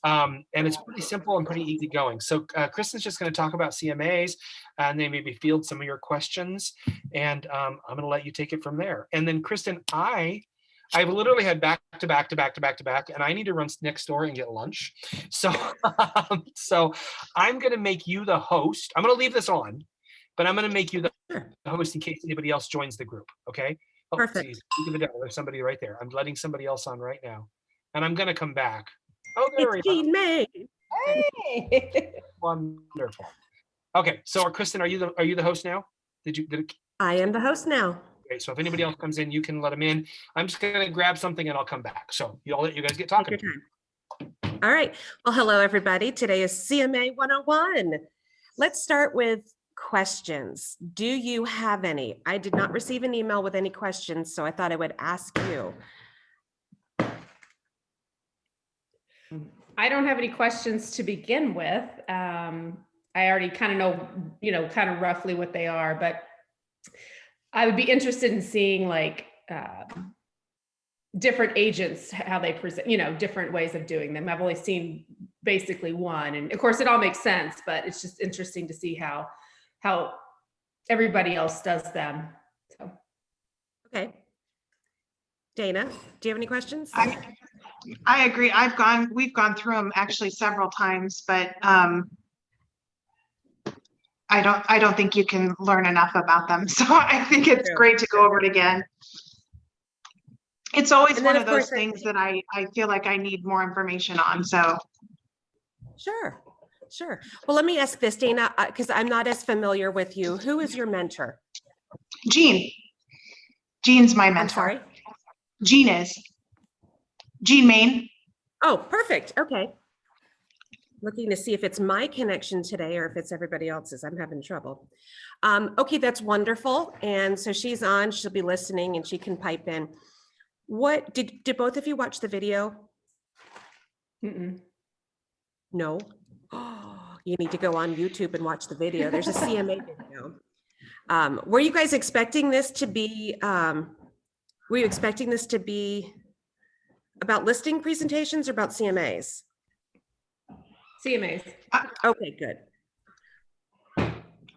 And it's pretty simple and pretty easy going. So Kristen's just going to talk about CMAs and then maybe field some of your questions. And I'm going to let you take it from there. And then Kristen, I've literally had back to back, and I need to run next door and get lunch. So, so I'm going to make you the host. I'm going to leave this on, but I'm going to make you the host in case anybody else joins the group. Okay. Oh, perfect. There's somebody right there. I'm letting somebody else on right now, and I'm going to come back. Oh, there it's Jean May. Hey. Wonderful. Okay, so Kristen, are you the host now? I am the host now. Okay, so if anybody else comes in, you can let them in. I'm just gonna grab something and I'll come back. So I'll let you guys get talking. Take your time. All right. Well, hello everybody. Today is CMA 101. Let's start with questions. Do you have any? I did not receive an email with any questions, so I thought I would ask you. I don't have any questions to begin with. I already kind of know, kind of roughly what they are, but I would be interested in seeing like different agents, how they present, different ways of doing them. I've only seen basically one, and of course it all makes sense, but it's just interesting to see how everybody else does them. So. Okay. Dana, do you have any questions? I agree. We've gone through them actually several times, but I don't think you can learn enough about them. So I think it's great to go over it again. It's always one of those things that I feel like I need more information on. So. Sure. Well, let me ask this, Dana, because I'm not as familiar with you. Who is your mentor? Jean. Jean's my mentor. I'm sorry? Jean is. Jean Main. Oh, perfect. Okay. Looking to see if it's my connection today or if it's everybody else's. I'm having trouble. Okay, that's wonderful. And so she's on, she'll be listening and she can pipe in. What did both of you watch the video? No. Oh, you need to go on YouTube and watch the video. There's a CMA video. Were you guys expecting this to be, about listing presentations or about CMAs? CMAs. Okay, good.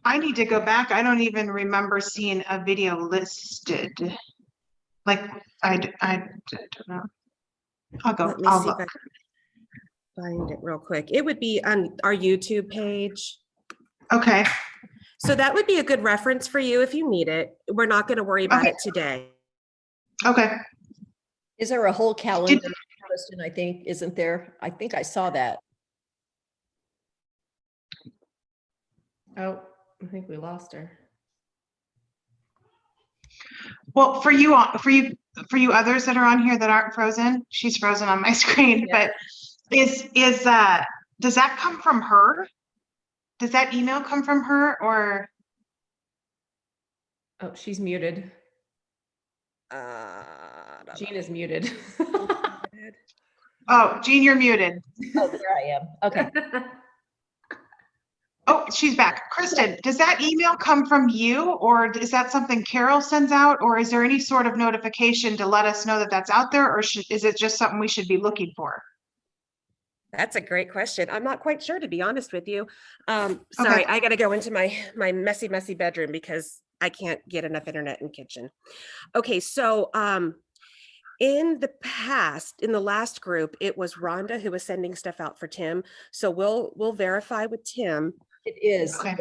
I need to go back. I don't even remember seeing a video listed. Like I don't know. I'll go. Let me see if I can find it real quick. It would be on our YouTube page. Okay. So that would be a good reference for you if you need it. We're not going to worry about it today. Okay. Is there a whole calendar, Kristen, I think, isn't there? I think I saw that. Oh, I think we lost her. Well, for you others that are on here that aren't frozen, she's frozen on my screen, yeah. But does that come from her? Does that email come from her or? Oh, she's muted. Jean is muted. Oh, Jean, you're muted. Oh, there I am. Okay. Oh, she's back. Kristen, does that email come from you or is that something Carol sends out or is there any sort of notification to let us know that that's out there or is it just something we should be looking for? That's a great question. I'm not quite sure, to be honest with you. Sorry, I got to go into my messy bedroom because I can't get enough internet in the kitchen. Okay, so in the past, in the last group, it was Rhonda who was sending stuff out for Tim. So we'll verify with Tim. It is. Okay.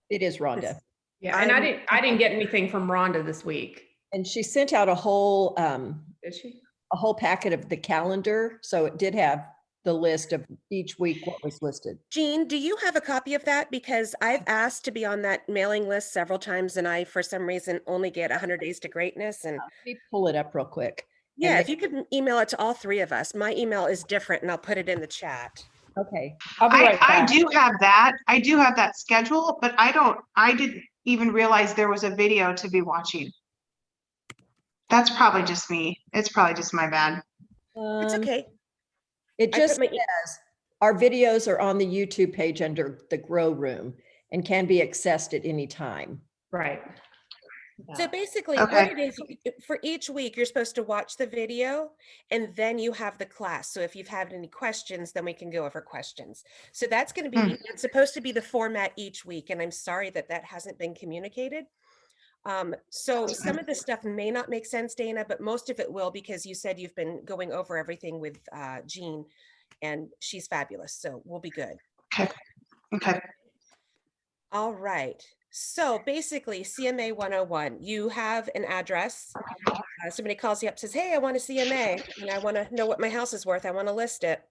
It is Rhonda. Yeah, and I didn't get anything from Rhonda this week. And she sent out a whole Did she? A whole packet of the calendar. So it did have the list of each week what was listed. Jean, do you have a copy of that? Because I've asked to be on that mailing list several times and I, for some reason, only get 100 Days to Greatness. And let me pull it up real quick. Yeah, if you could email it to all three of us. My email is different and I'll put it in the chat. Okay. I do have that. I do have that schedule, but I didn't even realize there was a video to be watching. That's probably just me. It's probably just my bad. It's okay. It just says our videos are on the YouTube page under the Grow Room and can be accessed at any time. Right. So basically, Okay. what it is, for each week, you're supposed to watch the video and then you have the class. So if you've had any questions, then we can go over questions. So that's going to be, it's supposed to be the format each week. And I'm sorry that that hasn't been communicated. So some of this stuff may not make sense, Dana, but most of it will, because you said you've been going over everything with Jean, and she's fabulous. So we'll be good. Okay. Okay. All right. So basically, CMA 101, you have an address. Somebody calls you up, says, hey, I want a CMA and I want to know what my house is worth. I want to list it.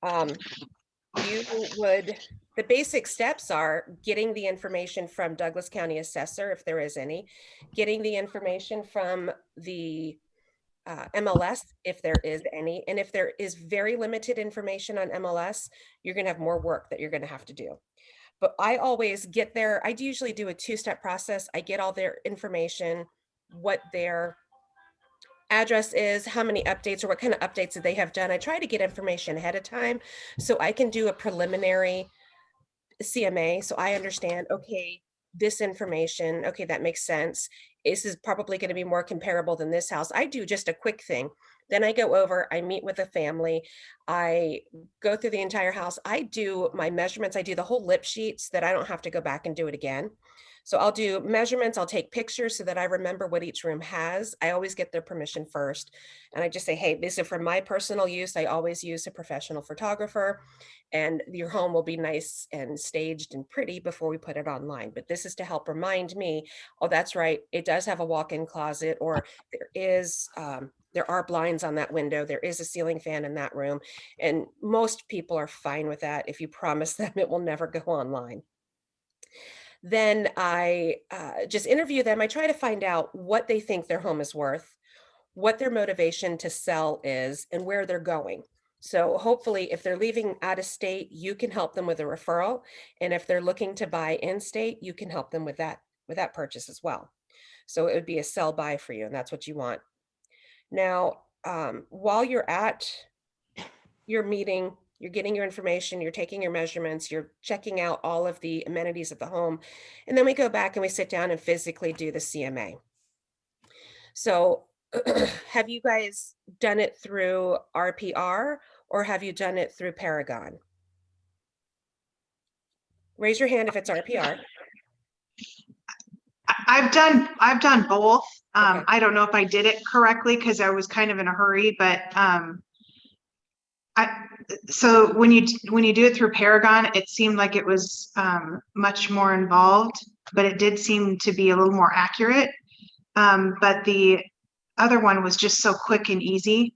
You would, the basic steps are getting the information from Douglas County Assessor, if there is any, getting the information from the MLS, if there is any. And if there is very limited information on MLS, you're going to have more work that you're going to have to do. But I always get there. I usually do a two-step process. I get all their information, what their address is, how many updates or what kind of updates that they have done. I try to get information ahead of time so I can do a preliminary CMA. So I understand, okay, this information, okay, that makes sense. This is probably going to be more comparable than this house. I do just a quick thing. Then I go over, I meet with the family. I go through the entire house. I do my measurements. I do the whole lip sheet so that I don't have to go back and do it again. So I'll do measurements. I'll take pictures so that I remember what each room has. I always get their permission first. And I just say, hey, this is for my personal use. I always use a professional photographer, and your home will be nice and staged and pretty before we put it online. But this is to help remind me, oh, that's right, it does have a walk-in closet, or there are blinds on that window. There is a ceiling fan in that room. And most people are fine with that if you promise them it will never go online. Then I just interview them. I try to find out what they think their home is worth, what their motivation to sell is, and where they're going. So hopefully if they're leaving out of state, you can help them with a referral. And if they're looking to buy in state, you can help them with that purchase as well. So it would be a sell buy for you, and that's what you want. Now, while you're at your meeting, you're getting your information, you're taking your measurements, you're checking out all of the amenities of the home. And then we go back and we sit down and physically do the CMA. So have you guys done it through RPR or have you done it through Paragon? Raise your hand if it's RPR. I've done both. Okay. I don't know if I did it correctly because I was kind of in a hurry, but so when you do it through Paragon, it seemed like it was much more involved, but it did seem to be a little more accurate. But the other one was just so quick and easy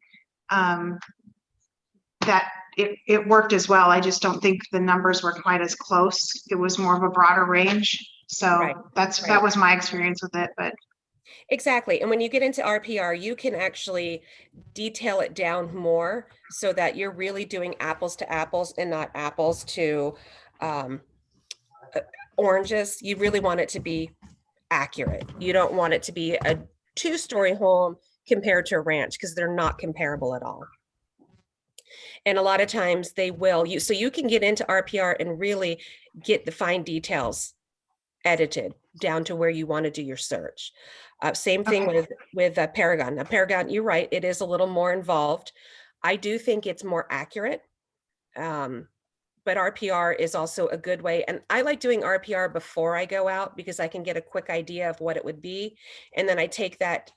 that it worked as well. I just don't think the numbers were quite as close. It was more of a broader range. So Right, that was my experience with it. But exactly. And when you get into RPR, you can actually detail it down more so that you're really doing apples to apples and not apples to oranges. You really want it to be accurate. You don't want it to be a 2-story home compared to a ranch, because they're not comparable at all. And a lot of times they will. So you can get into RPR and really get the fine details edited down to where you want to do your search. Same thing with Paragon. Now, Paragon, you're right, it is a little more involved. I do think it's more accurate. But RPR is also a good way. And I like doing RPR before I go out because I can get a quick idea of what it would be. And then I take that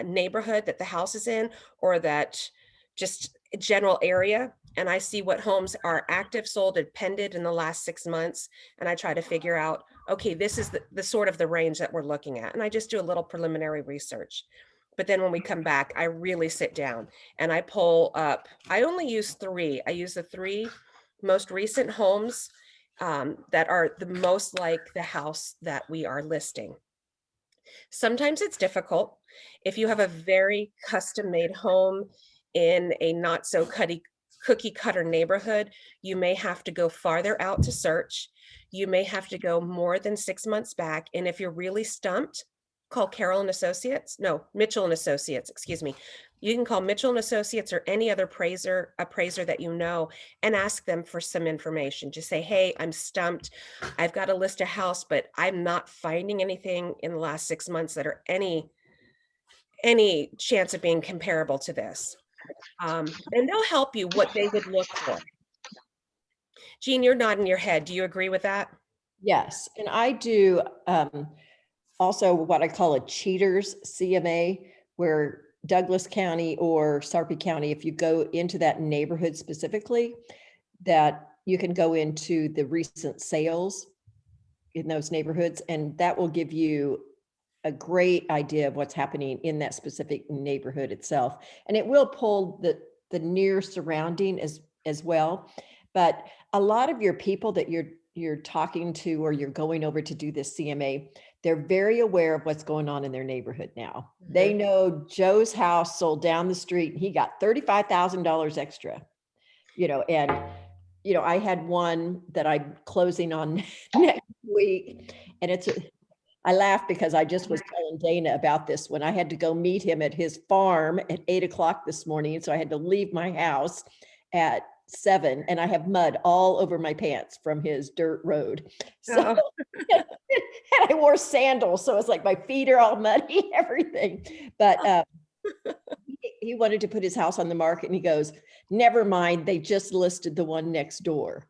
neighborhood that the house is in, or that just general area, and I see what homes are active, sold, and pended in the last 6 months. And I try to figure out, okay, this is the sort of the range that we're looking at. And I just do a little preliminary research. But then when we come back, I really sit down and I pull up. I only use 3. I use the 3 most recent homes that are the most like the house that we are listing. Sometimes it's difficult. If you have a very custom made home in a not so cookie cutter neighborhood, you may have to go farther out to search. You may have to go more than 6 months back. And if you're really stumped, call Carroll and Associates. No, Mitchell and Associates, excuse me. You can call Mitchell and Associates or any other appraiser that you know and ask them for some information. Just say, hey, I'm stumped. I've got to list a house, but I'm not finding anything in the last 6 months that are any chance of being comparable to this. And they'll help you what they would look for. Jean, you're nodding your head. Do you agree with that? Yes, and I do also what I call a cheaters CMA, where Douglas County or Sarpy County, if you go into that neighborhood specifically, that you can go into the recent sales in those neighborhoods, and that will give you a great idea of what's happening in that specific neighborhood itself. And it will pull the near surrounding as well. But a lot of your people that you're talking to or you're going over to do this CMA, they're very aware of what's going on in their neighborhood now. They know Joe's house sold down the street and he got $35,000 extra, and I had one that I'm closing on next week, and I laugh because I just was telling Dana about this when I had to go meet him at his farm at 8:00 this morning. So I had to leave my house at 7, and I have mud all over my pants from his dirt road. So, and I wore sandals. So it's like my feet are all muddy, everything. But he wanted to put his house on the market and he goes, never mind, they just listed the one next door.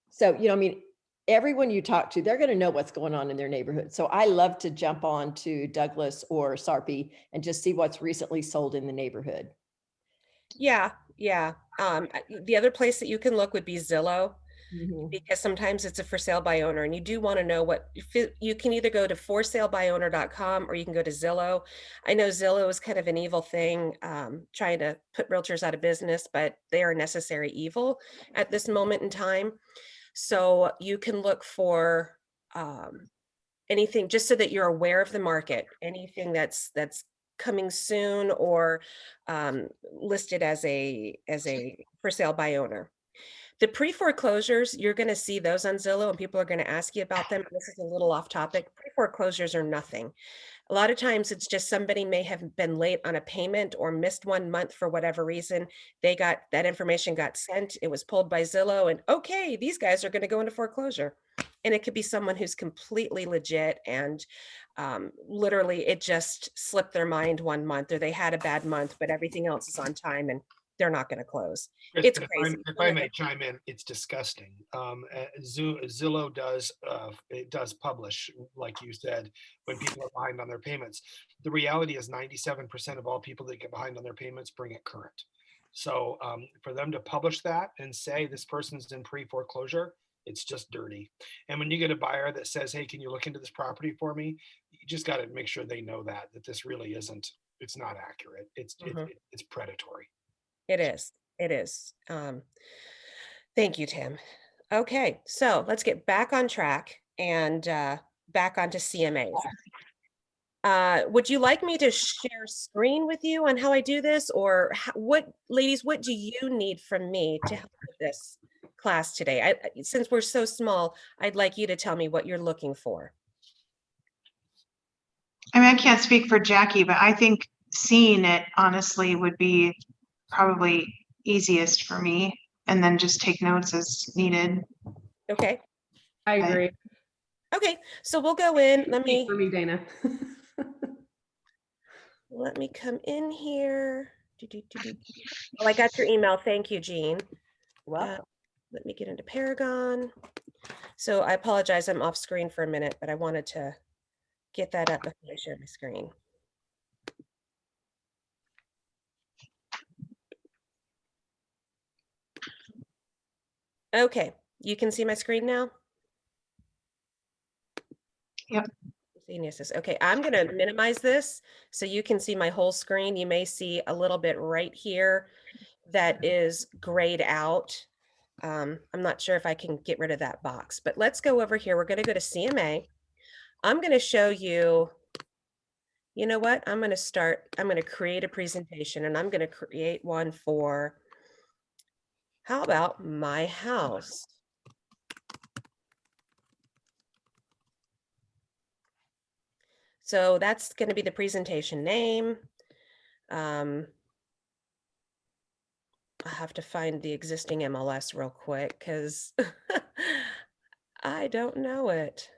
So, everyone you talk to, they're going to know what's going on in their neighborhood. So I love to jump on to Douglas or Sarpy and just see what's recently sold in the neighborhood. Yeah. The other place that you can look would be Zillow, because sometimes it's a for sale by owner, and you do want to know you can either go to forsalebywowner.com or you can go to Zillow. I know Zillow is kind of an evil thing, trying to put realtors out of business, but they are a necessary evil at this moment in time. So you can look for anything just so that you're aware of the market, anything that's coming soon or listed as a for sale by owner. The pre-foreclosures, you're going to see those on Zillow and people are going to ask you about them. This is a little off topic. Pre-foreclosures are nothing. A lot of times it's just somebody may have been late on a payment or missed 1 month for whatever reason. That information got sent. It was pulled by Zillow and okay, these guys are going to go into foreclosure. And it could be someone who's completely legit and literally it just slipped their mind 1 month or they had a bad month, but everything else is on time and they're not going to close. It's crazy. If I may chime in, it's disgusting. Zillow does publish, like you said, when people are behind on their payments. The reality is 97% of all people that get behind on their payments bring it current. So for them to publish that and say this person's in pre-foreclosure, it's just dirty. And when you get a buyer that says, hey, can you look into this property for me? You just got to make sure they know that this really isn't, it's not accurate. It's predatory. It is. Thank you, Tim. Okay, so let's get back on track and back onto CMAs. Would you like me to share screen with you on how I do this, or ladies, what do you need from me to help with this class today? Since we're so small, I'd like you to tell me what you're looking for. I mean, I can't speak for Jackie, but I think seeing it honestly would be probably easiest for me, and then just take notes as needed. Okay. I agree. Okay, so we'll go in. Speak for me, Dana. Let me come in here. Oh, I got your email. Thank you, Jean. Welcome. Let me get into Paragon. So I apologize, I'm off screen for a minute, but I wanted to get that up before I share my screen. Okay, you can see my screen now? Yep. Geniuses. Okay, I'm going to minimize this so you can see my whole screen. You may see a little bit right here that is grayed out. I'm not sure if I can get rid of that box, but let's go over here. We're going to go to CMA. I'm going to show you, you know what? I'm going to create a presentation and I'm going to create one for, how about my house? So that's going to be the presentation name. I have to find the existing MLS real quick because I don't know it.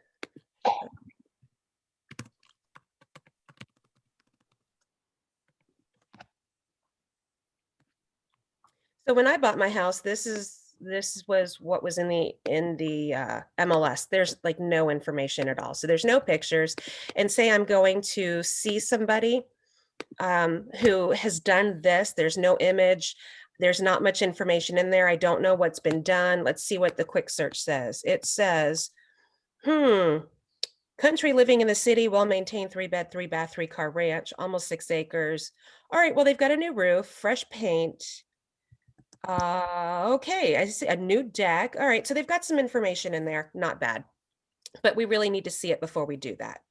So when I bought my house, this was what was in the MLS. There's like no information at all. So there's no pictures. And say I'm going to see somebody who has done this. There's no image. There's not much information in there. I don't know what's been done. Let's see what the quick search says. It says, country living in the city, well-maintained 3-bed, 3-bath, 3-car ranch, almost 6 acres. All right, well, they've got a new roof, fresh paint. Okay, I see a new deck. All right, so they've got some information in there, not bad, but we really need to see it before we do that.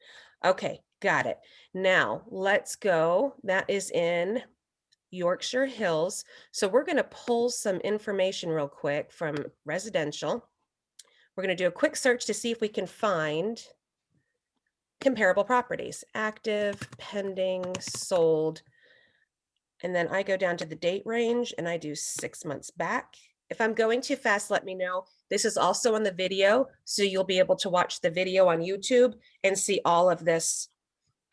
Okay, got it. Now let's go. That is in Yorkshire Hills. So we're going to pull some information real quick from residential. We're going to do a quick search to see if we can find comparable properties, active, pending, sold. And then I go down to the date range and I do 6 months back. If I'm going too fast, let me know. This is also on the video, so you'll be able to watch the video on YouTube and see all of this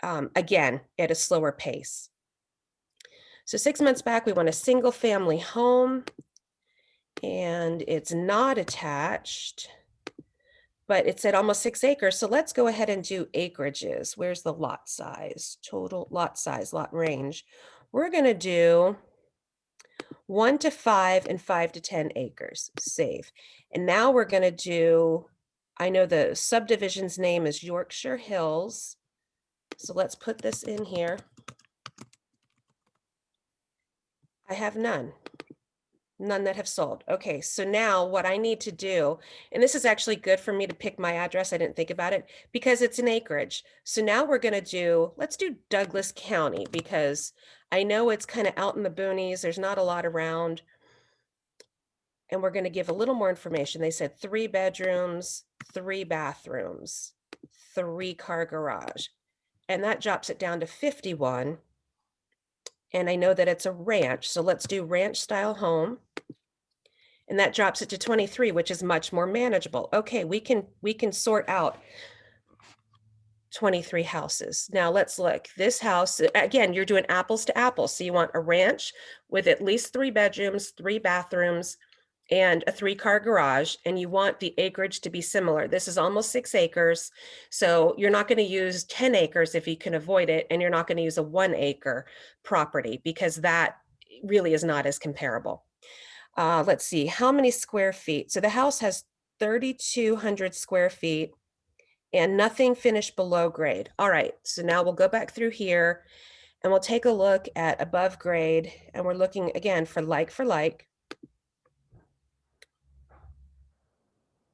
again at a slower pace. So 6 months back, we want a single family home and it's not attached, but it's at almost 6 acres. So let's go ahead and do acreages. Where's the lot size? Total lot size, lot range. We're going to do 1 to 5 and 5 to 10 acres, save. And now we're going to do, I know the subdivision's name is Yorkshire Hills. So let's put this in here. I have none that have sold. Okay, so now what I need to do, and this is actually good for me to pick my address. I didn't think about it because it's an acreage. So now we're going to do, let's do Douglas County because I know it's kind of out in the boonies. There's not a lot around. And we're going to give a little more information. They said 3 bedrooms, 3 bathrooms, 3-car garage. And that drops it down to 51. And I know that it's a ranch. So let's do ranch style home. And that drops it to 23, which is much more manageable. Okay, we can sort out 23 houses. Now let's look. This house, again, you're doing apples to apples. So you want a ranch with at least 3 bedrooms, 3 bathrooms, and a 3-car garage, and you want the acreage to be similar. This is almost 6 acres. So you're not going to use 10 acres if you can avoid it, and you're not going to use a 1-acre property because that really is not as comparable. Let's see, how many square feet? So the house has 3,200 square feet and nothing finished below grade. All right, so now we'll go back through here and we'll take a look at above grade, and we're looking again for like.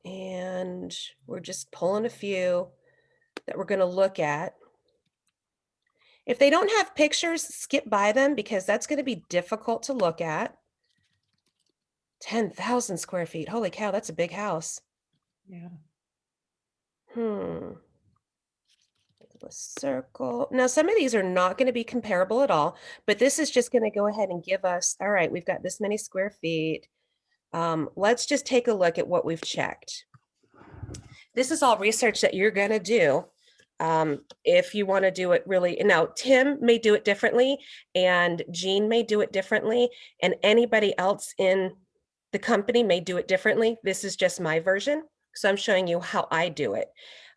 And we're just pulling a few that we're going to look at. If they don't have pictures, skip by them because that's going to be difficult to look at. 10,000 square feet. Holy cow, that's a big house. Yeah. A circle. Now, some of these are not going to be comparable at all, but this is just going to go ahead and give us, all right, we've got this many square feet. Let's just take a look at what we've checked. This is all research that you're going to do. If you want to do it really, now Tim may do it differently and Jean may do it differently and anybody else in the company may do it differently. This is just my version. So I'm showing you how I do it.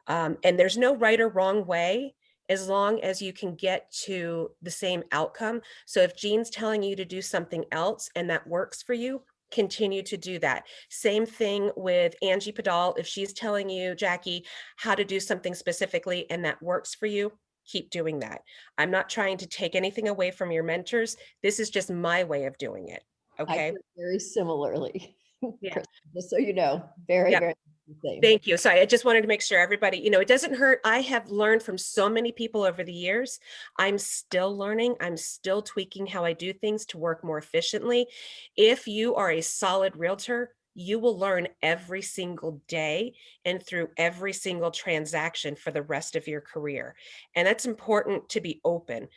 And there's no right or wrong way as long as you can get to the same outcome. So if Jean's telling you to do something else and that works for you, continue to do that. Same thing with Angie Padal. If she's telling you, Jackie, how to do something specifically and that works for you, keep doing that. I'm not trying to take anything away from your mentors. This is just my way of doing it. Okay. I feel very similarly. Yeah. Kristen, just so you know, very, Yeah. very the same. Thank you. Sorry, I just wanted to make sure everybody, it doesn't hurt. I have learned from so many people over the years. I'm still learning. I'm still tweaking how I do things to work more efficiently. If you are a solid realtor, you will learn every single day and through every single transaction for the rest of your career. And that's important to be open.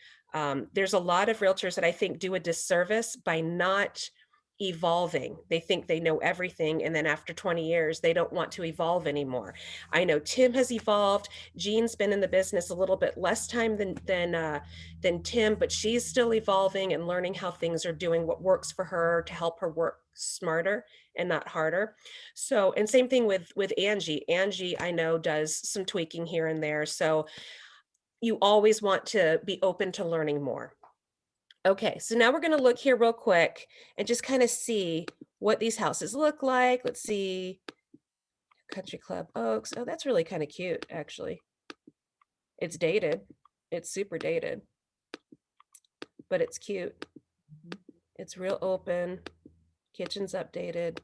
There's a lot of realtors that I think do a disservice by not evolving. They think they know everything, and then after 20 years, they don't want to evolve anymore. I know Tim has evolved. Jean's been in the business a little bit less time than Tim, but she's still evolving and learning how things are doing, what works for her to help her work smarter and not harder. So, and same thing with Angie. Angie, I know, does some tweaking here and there. So you always want to be open to learning more. Okay, so now we're going to look here real quick and just kind of see what these houses look like. Let's see. Country Club Oaks. Oh, that's really kind of cute, actually. It's dated. It's super dated, but it's cute. It's real open. Kitchen's updated.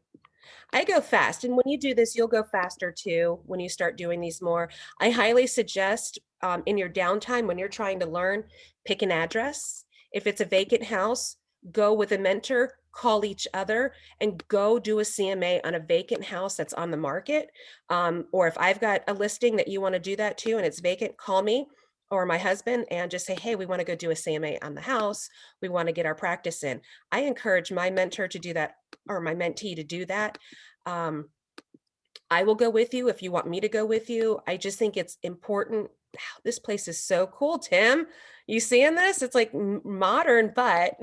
I go fast. And when you do this, you'll go faster too when you start doing these more. I highly suggest in your downtime when you're trying to learn, pick an address. If it's a vacant house, go with a mentor, call each other, and go do a CMA on a vacant house that's on the market. Or if I've got a listing that you want to do that too and it's vacant, call me or my husband and just say, hey, we want to go do a CMA on the house. We want to get our practice in. I encourage my mentor to do that or my mentee to do that. I will go with you if you want me to go with you. I just think it's important. Wow, this place is so cool, Tim. You seeing this? It's like modern, but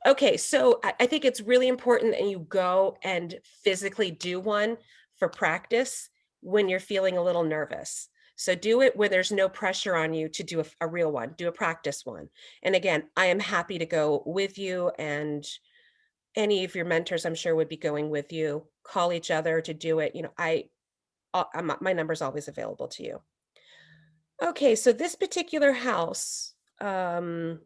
okay. So I think it's really important that you go and physically do one for practice when you're feeling a little nervous. So do it where there's no pressure on you to do a real one, do a practice one. And again, I am happy to go with you, and any of your mentors, I'm sure, would be going with you. Call each other to do it. You know, my number's always available to you. Okay, so this particular house, up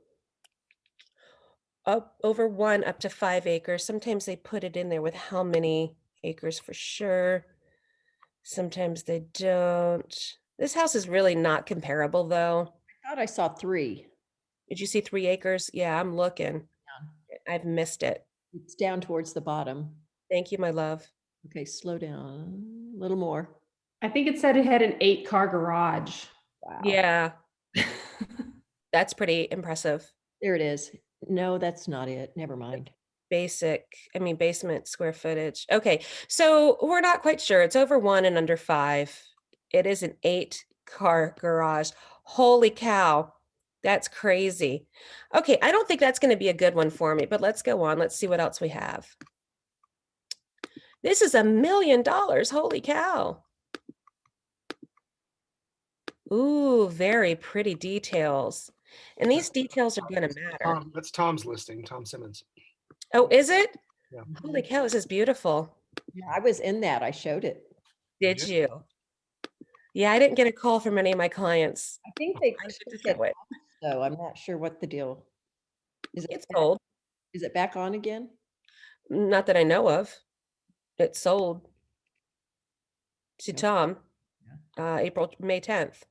over 1 up to 5 acres. Sometimes they put it in there with how many acres for sure. Sometimes they don't. This house is really not comparable though. I thought I saw 3. Did you see 3 acres? Yeah, I'm looking. I've missed it. It's down towards the bottom. Thank you, my love. Okay, slow down a little more. I think it said it had an 8-car garage. Wow. Yeah, that's pretty impressive. There it is. No, that's not it. Never mind. Basement square footage. Okay, so we're not quite sure. It's over 1 and under 5. It is an 8-car garage. Holy cow. That's crazy. Okay, I don't think that's going to be a good one for me, but let's go on. Let's see what else we have. This is $1 million. Holy cow. Ooh, very pretty details. And these details are going to matter. That's Tom's listing, Tom Simmons. Oh, is it? Yeah. Holy cow, this is beautiful. Yeah, I was in that. I showed it. Did you? Yeah, I didn't get a call from any of my clients. I think they I should purchased just it, do it. so I'm not sure what the deal is. It's sold. Is it back on again? Not that I know of. It's sold to Okay. Tom, May 10th.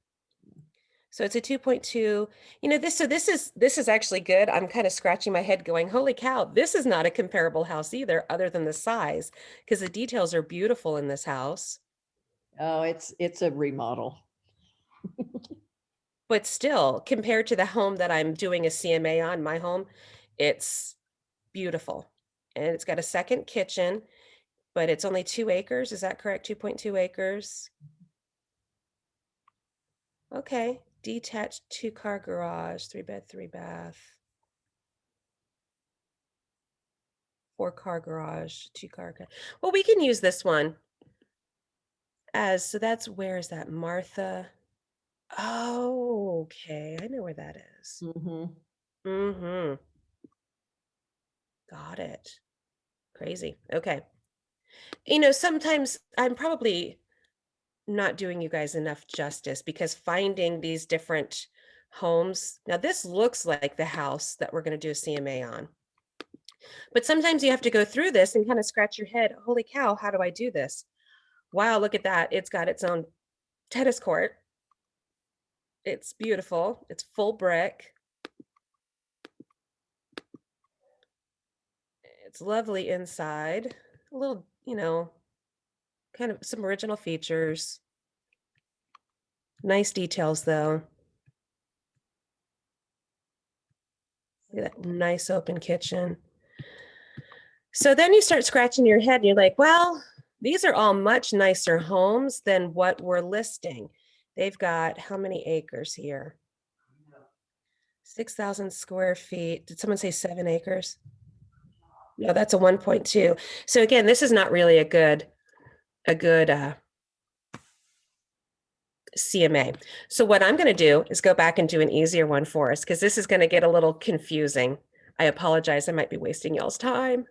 So it's a 2.2, you know, this is actually good. I'm kind of scratching my head going, holy cow, this is not a comparable house either, other than the size, because the details are beautiful in this house. Oh, it's a remodel. But still, compared to the home that I'm doing a CMA on, my home, it's beautiful. And it's got a second kitchen, but it's only 2 acres. Is that correct? 2.2 acres. Okay. Detached 2-car garage, 3-bed, 3-bath. 4-car garage, 2-car. Well, we can use this one so that's, where is that? Martha. Oh, okay. I know where that is. Mm-hmm. Got it. Crazy. Okay. You know, sometimes I'm probably not doing you guys enough justice, because finding these different homes, now this looks like the house that we're going to do a CMA on, but sometimes you have to go through this and kind of scratch your head. Holy cow, how do I do this? Wow, look at that. It's got its own tennis court. It's beautiful. It's full brick. It's lovely inside. a little, you know, kind of some original features. Nice details though. Look at that nice open kitchen. So then you start scratching your head and you're like, well, these are all much nicer homes than what we're listing. They've got how many acres here? 6,000 square feet. Did someone say 7 acres? No, that's a 1.2. So again, this is not really a good CMA. So what I'm going to do is go back and do an easier one for us because this is going to get a little confusing. I apologize. I might be wasting y'all's time.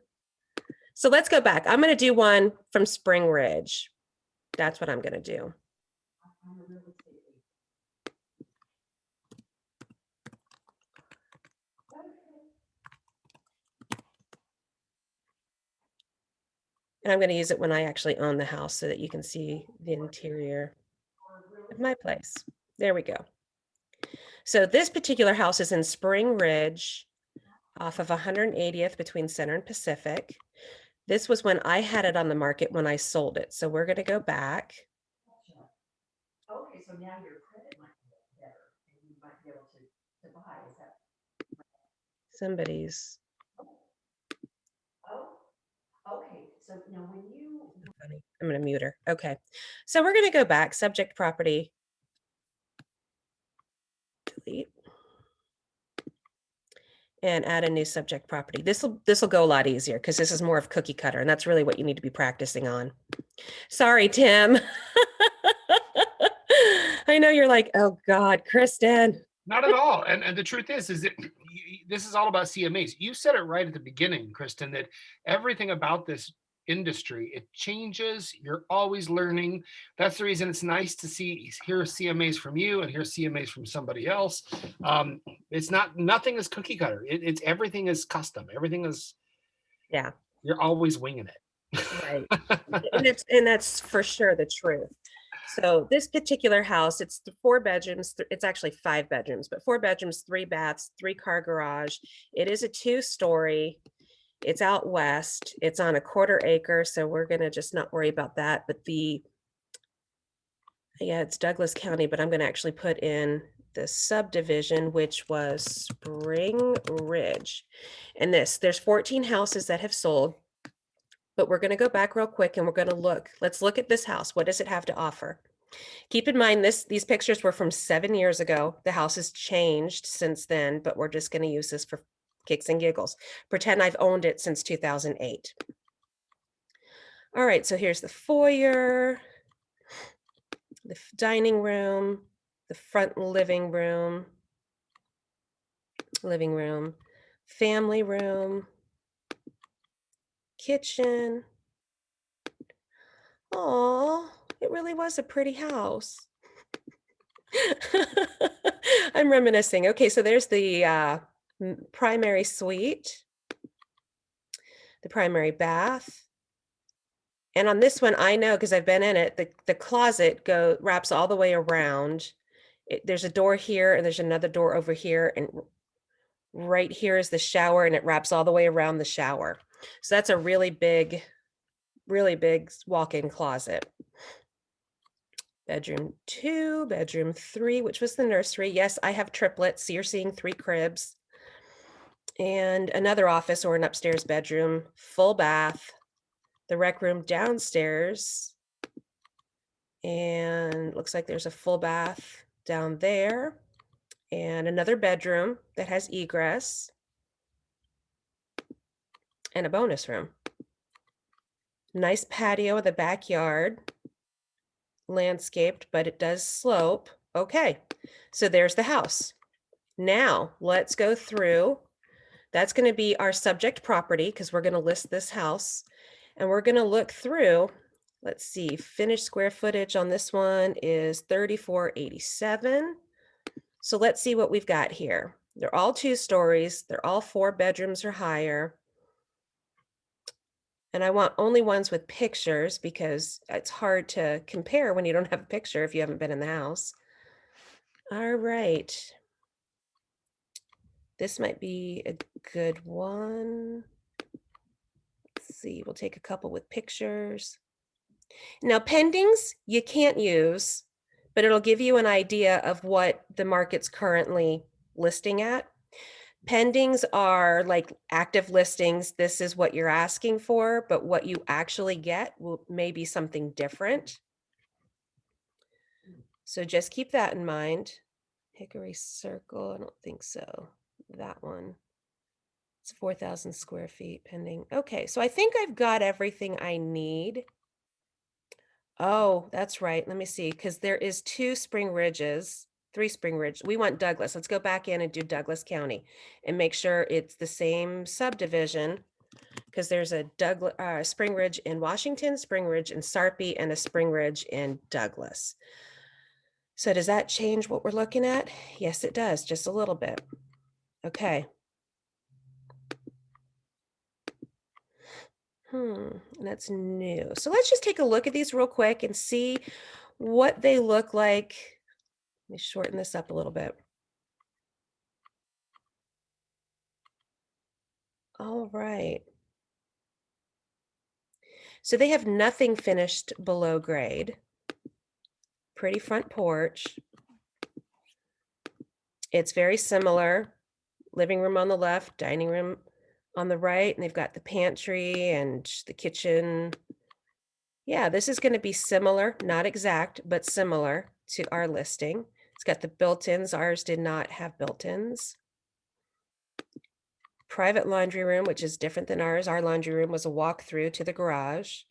So let's go back. I'm going to do one from Spring Ridge. That's what I'm going to do. And I'm going to use it when I actually own the house so that you can see the interior of my place. There we go. So this particular house is in Spring Ridge off of 180th between Center and Pacific. This was when I had it on the market when I sold it. So we're going to go back. Okay, so now your credit might be better and you might be able to buy. Is that Somebody's. oh, okay. So now when you Funny. I'm going to mute her. Okay. So we're going to go back, subject property. Delete. And add a new subject property. This will go a lot easier because this is more of cookie cutter, and that's really what you need to be practicing on. Sorry, Tim. I know you're like, oh God, Kristen. Not at all. And the truth is that this is all about CMAs. You said it right at the beginning, Kristen, that everything about this industry, it changes. You're always learning. That's the reason it's nice to hear CMAs from you and hear CMAs from somebody else. It's nothing is cookie cutter. It's everything is custom. Everything is, Yeah, you're always winging it. right. and that's for sure the truth. So this particular house, it's 4 bedrooms. It's actually 5 bedrooms, but 4 bedrooms, 3 baths, 3-car garage. It is a 2-story. It's out west. It's on a 1/4 acre. So we're going to just not worry about that. But yeah, it's Douglas County, but I'm going to actually put in the subdivision, which was Spring Ridge. And there's 14 houses that have sold. But we're going to go back real quick and we're going to look. Let's look at this house. What does it have to offer? Keep in mind these pictures were from 7 years ago. The house has changed since then, but we're just going to use this for kicks and giggles. Pretend I've owned it since 2008. All right, so here's the foyer, the dining room, the front living room, family room, kitchen. Oh, it really was a pretty house. I'm reminiscing. Okay, so there's the primary suite, the primary bath. And on this one, I know because I've been in it, the closet wraps all the way around. There's a door here and there's another door over here. And right here is the shower and it wraps all the way around the shower. So that's a really big walk-in closet. Bedroom 2, bedroom 3, which was the nursery. Yes, I have triplets. So you're seeing 3 cribs. And another office or an upstairs bedroom, full bath, the rec room downstairs. And looks like there's a full bath down there. And another bedroom that has egress. And a bonus room. Nice patio in the backyard. Landscaped, but it does slope. Okay, so there's the house. Now let's go through. That's going to be our subject property because we're going to list this house and we're going to look through. Let's see, finished square footage on this one is 3487. So let's see what we've got here. They're all 2 stories. They're all 4 bedrooms or higher. And I want only ones with pictures because it's hard to compare when you don't have a picture if you haven't been in the house. All right. This might be a good one. Let's Let's see, we'll take a couple with pictures. Now pendings you can't use, but it'll give you an idea of what the market's currently listing at. Pendings are like active listings. This is what you're asking for, but what you actually get will maybe something different. So just keep that in mind. Hickory Circle, I don't think so. That one. It's 4,000 square feet pending. Okay, so I think I've got everything I need. Oh, that's right. Let me see, because there is 2 Spring Ridges, 3 Spring Ridge. We want Douglas. Let's go back in and do Douglas County and make sure it's the same subdivision, because there's a Spring Ridge in Washington, Spring Ridge in Sarpy, and a Spring Ridge in Douglas. So does that change what we're looking at? Yes, it does, just a little bit. Okay. That's new. So let's just take a look at these real quick and see what they look like. Let me shorten this up a little bit. All right. So they have nothing finished below grade. Pretty front porch. It's very similar. Living room on the left, dining room on the right, and they've got the pantry and the kitchen. Yeah, this is going to be similar, not exact, but similar to our listing. It's got the built-ins. Ours did not have built-ins. Private laundry room, which is different than ours. Our laundry room was a walk-through to the garage.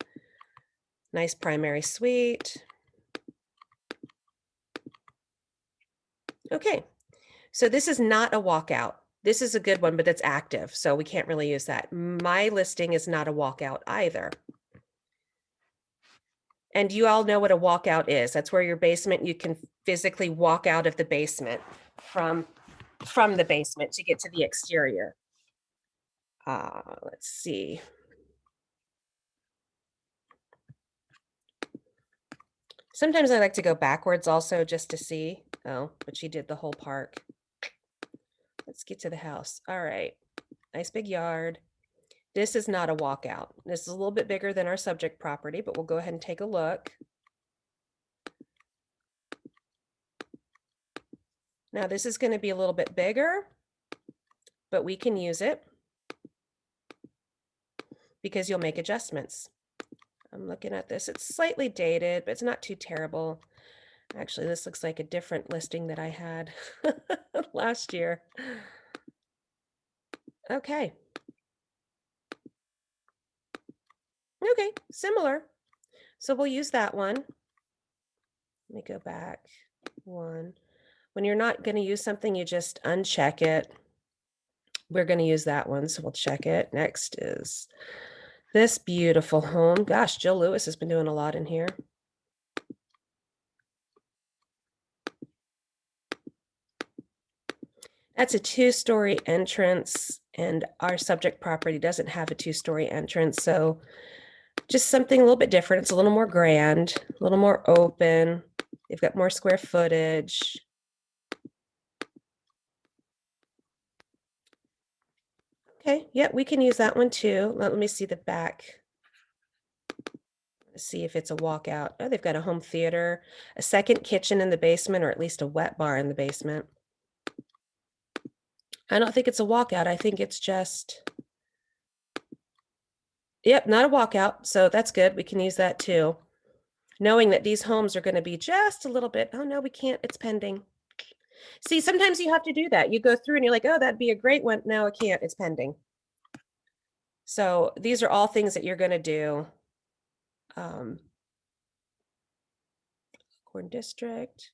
Nice primary suite. Okay, so this is not a walkout. This is a good one, but it's active, so we can't really use that. My listing is not a walkout either. And you all know what a walkout is. That's where your basement, you can physically walk out of the basement from the basement to get to the exterior. Let's see. Sometimes I like to go backwards also just to see. Oh, but she did the whole park. Let's get to the house. All right. Nice big yard. This is not a walkout. This is a little bit bigger than our subject property, but we'll go ahead and take a look. Now this is going to be a little bit bigger, but we can use it because you'll make adjustments. I'm looking at this. It's slightly dated, but it's not too terrible. Actually, this looks like a different listing that I had last year. Okay. Okay, similar. So we'll use that one. Let me go back one. When you're not going to use something, you just uncheck it. We're going to use that one, so we'll check it. Next is this beautiful home. Gosh, Jill Lewis has been doing a lot in here. That's a 2-story entrance, and our subject property doesn't have a 2-story entrance, so just something a little bit different. It's a little more grand, a little more open. They've got more square footage. Okay, yeah, we can use that one too. Let me see the back. Let's see if it's a walkout. Oh, they've got a home theater, a second kitchen in the basement, or at least a wet bar in the basement. I don't think it's a walkout. I think it's just, yep, not a walkout. So that's good. We can use that too. Knowing that these homes are going to be just a little bit, oh no, we can't, it's pending. See, sometimes you have to do that. You go through and you're like, oh, that'd be a great one. No, I can't, it's pending. So these are all things that you're going to do. Corn District.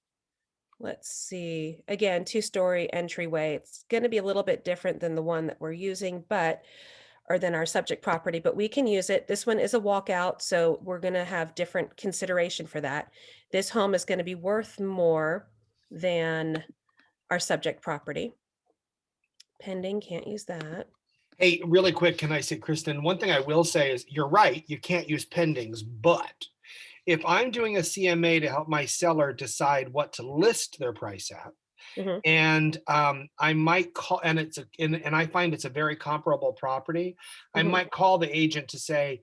Let's see, again, 2-story entryway. It's going to be a little bit different than the one that we're using, or than our subject property, but we can use it. This one is a walkout, so we're going to have different consideration for that. This home is going to be worth more than our subject property. Pending, can't use that. Hey, really quick, can I say, Kristen, one thing I will say is you're right, you can't use pendings, but if I'm doing a CMA to help my seller decide what to list their price at, Mhm. And I might call, and and I find it's a very comparable property. I Mhm. might call the agent to say,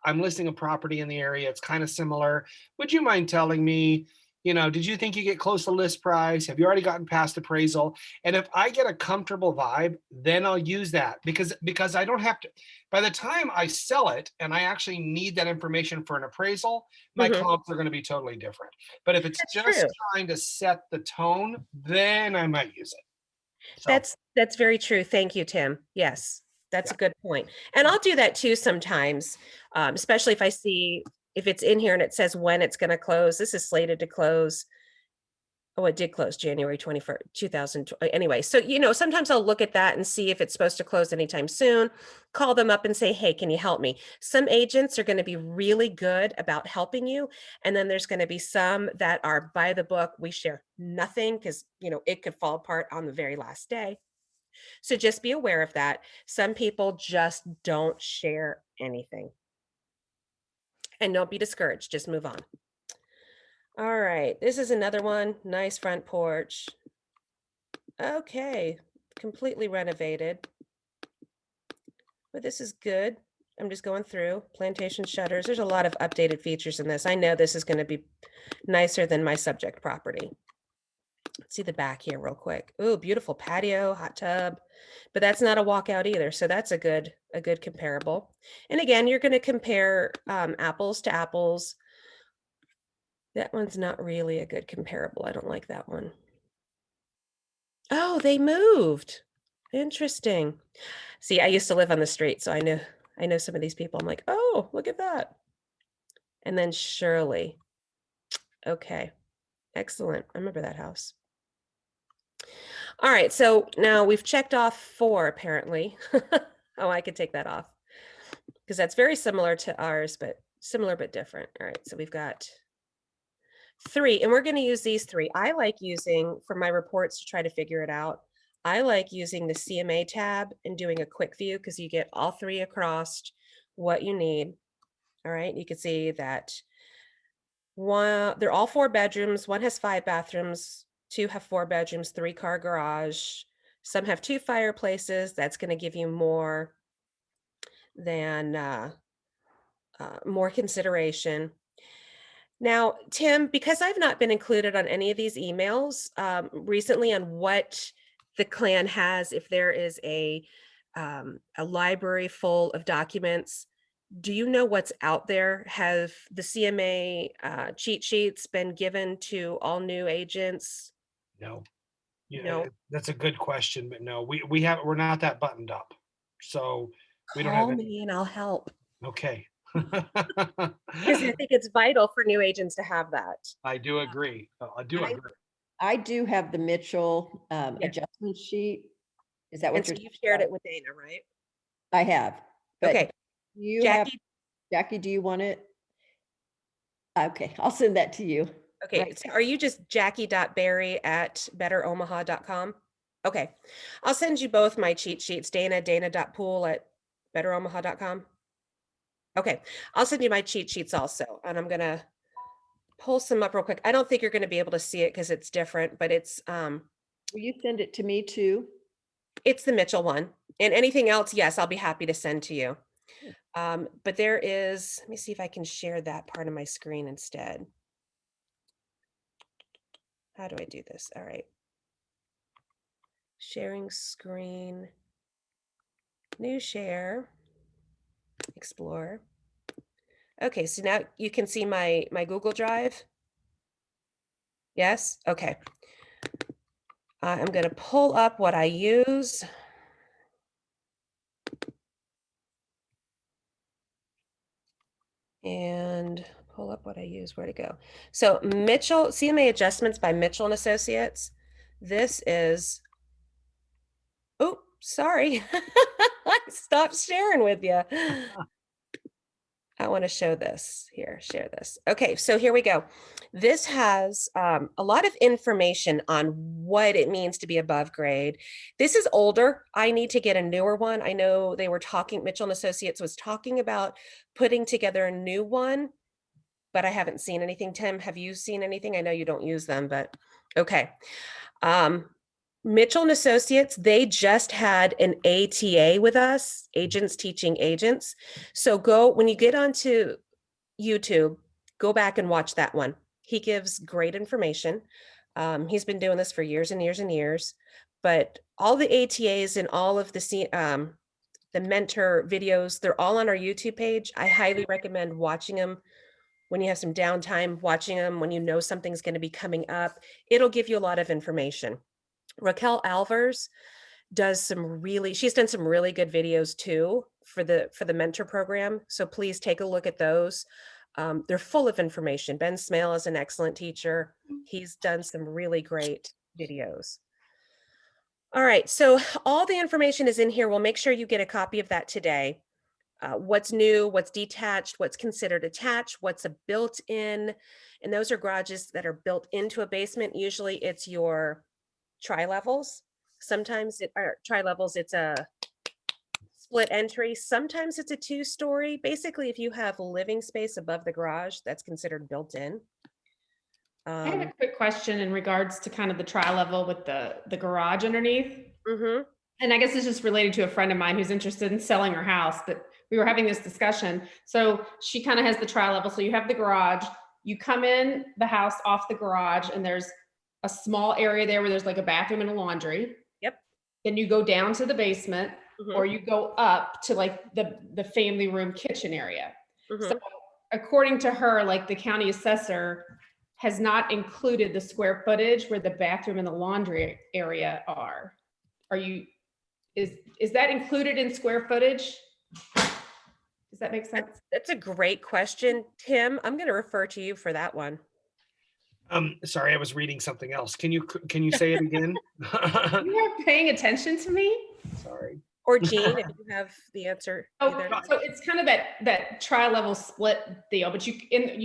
I'm listing a property in the area. It's kind of similar. Would you mind telling me, did you think you get close to list price? Have you already gotten past appraisal? And if I get a comfortable vibe, then I'll use that because I don't have to, by the time I sell it and I actually need that information for an appraisal, my Mhm. comps are going to be totally different. But if it's That's just true. trying to set the tone, then I might use it. So, That's very true. Thank you, Tim. Yes, that's Yeah. a good point. And I'll do that too sometimes, especially if I see if it's in here and it says when it's going to close. This is slated to close. Oh, it did close January 21st, 2000. Anyway, so, sometimes I'll look at that and see if it's supposed to close anytime soon, call them up and say, hey, can you help me? Some agents are going to be really good about helping you. And then there's going to be some that are by the book. We share nothing because, it could fall apart on the very last day. So just be aware of that. Some people just don't share anything. And don't be discouraged. Just move on. All right. This is another one. Nice front porch. Okay. Completely renovated. But this is good. I'm just going through plantation shutters. There's a lot of updated features in this. I know this is going to be nicer than my subject property. Let's see the back here real quick. Ooh, beautiful patio, hot tub, but that's not a walkout either. So that's a good comparable. And again, you're going to compare apples to apples. That one's not really a good comparable. I don't like that one. Oh, they moved. Interesting. See, I used to live on the street, so I know some of these people. I'm like, oh, look at that. And then Shirley. Okay, excellent. I remember that house. All right, so now we've checked off 4 apparently. Oh, I could take that off because that's very similar to ours, but similar but different. All right, so we've got 3, and we're going to use these 3. I like using for my reports to try to figure it out. I like using the CMA tab and doing a quick view because you get all 3 across what you need. All right, you can see that they're all 4 bedrooms. One has 5 bathrooms, 2 have 4 bedrooms, 3-car garage. Some have 2 fireplaces. That's going to give you more than more consideration. Now, Tim, because I've not been included on any of these emails recently on what the clan has, if there is a library full of documents, do you know what's out there? Have the CMA cheat sheets been given to all new agents? no. Yeah, No. that's a good question, but no, we're not that buttoned up. So we don't have Call it. me and I'll help Okay. because I think it's vital for new agents to have that. I do agree. I do I- agree. I do have the Mitchell Yeah. adjustment sheet. Is that what And so you're? you've shared it with Dana, right? I have. But Okay. you have, Jackie, Jackie, do you want it? Okay, I'll send that to you. okay, Right. so are you just jackie.berry@betteromaha.com? Okay, I'll send you both my cheat sheets, dana.pool@betteromaha.com. Okay, I'll send you my cheat sheets also, and I'm gonna pull some up real quick. I don't think you're gonna be able to see it because it's different, but it's Will you send it to me too? the Mitchell one. And anything else, yes, I'll be happy to send to you. But there is, let me see if I can share that part of my screen instead. How do I do this? All right. Sharing screen, new share, explore. Okay, so now you can see my Google Drive. Yes, okay. I'm gonna pull up what I use. And pull up what I use, where to go. So Mitchell, CMA Adjustments by Mitchell and Associates. This is, oh, sorry. I stopped sharing with you. I want to show this here, share this. Okay, so here we go. This has a lot of information on what it means to be above grade. This is older. I need to get a newer one. I know they were talking, Mitchell and Associates was talking about putting together a new one, but I haven't seen anything. Tim, have you seen anything? I know you don't use them, but okay. Mitchell and Associates, they just had an ATA with us, Agents Teaching Agents. So go, when you get onto YouTube, go back and watch that one. He gives great information. He's been doing this for years and years and years, but all the ATAs and all of the mentor videos, they're all on our YouTube page. I highly recommend watching them when you have some downtime, watching them when you know something's going to be coming up. It'll give you a lot of information. Raquel Alvers she's done some really good videos too for the mentor program. So please take a look at those. They're full of information. Ben Smale is an excellent teacher. He's done some really great videos. All right, so all the information is in here. We'll make sure you get a copy of that today. What's new, what's detached, what's considered attached, what's a built-in, and those are garages that are built into a basement. Usually it's your tri-levels. Sometimes tri-levels, it's a split entry. Sometimes it's a 2-story. Basically, if you have living space above the garage, that's considered built in. I have a quick question in regards to kind of the tri-level with the garage underneath. And I guess it's just related to a friend of mine who's interested in selling her house, but we were having this discussion. So she kind of has the tri-level. So you have the garage, you come in the house off the garage, and there's a small area there where there's like a bathroom and a laundry. Yep. Then you go down to the basement, or you go up to like the family room kitchen area. So according to her, like the county assessor has not included the square footage where the bathroom and the laundry area are. Is that included in square footage? Does that make sense? That's a great question, Tim. I'm going to refer to you for that one. Sorry, I was reading something else. Can you say it again? You are paying attention to me? Sorry. Or Jean, if you have the answer. Either. So it's kind of that tri-level split deal, but you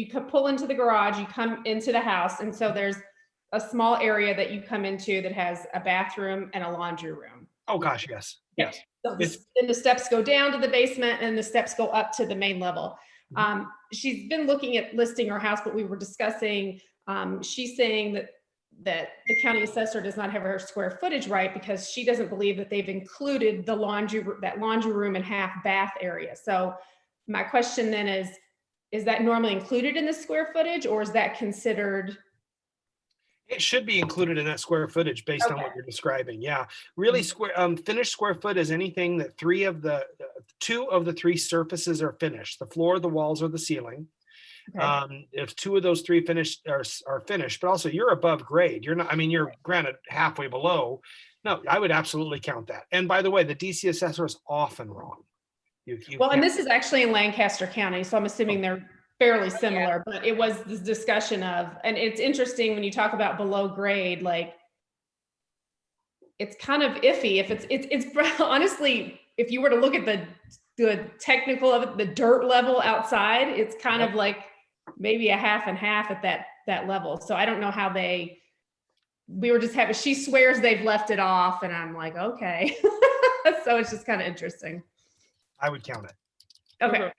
can pull into the garage, you come into the house, and so there's a small area that you come into that has a bathroom and a laundry room. Oh gosh, yes. Yes. So and the steps go down to the basement and the steps go up to the main level. She's been looking at listing her house, but we were discussing, she's saying that the county assessor does not have her square footage right because she doesn't believe that they've included that laundry room and half bath area. So my question then is that normally included in the square footage, or is that considered? It should be included in that square footage based on what you're describing. Yeah, really finished square foot is anything that 2 of the 3 surfaces are finished: the floor, the walls, or the ceiling. If 2 of those 3 finished are finished, but also you're above grade. You're not, I mean, you're granted halfway below. No, I would absolutely count that. And by the way, the DC assessor is often wrong. And this is actually in Lancaster County, so I'm assuming they're fairly similar, but it was this discussion of, and it's interesting when you talk about below grade, like it's kind of iffy if it's honestly, if you were to look at the technical of it, the dirt level outside, it's kind of like maybe a half and half at that level. So I don't know how we were just having, she swears they've left it off, and I'm like, okay. So it's just kind of interesting. I would count it. Okay.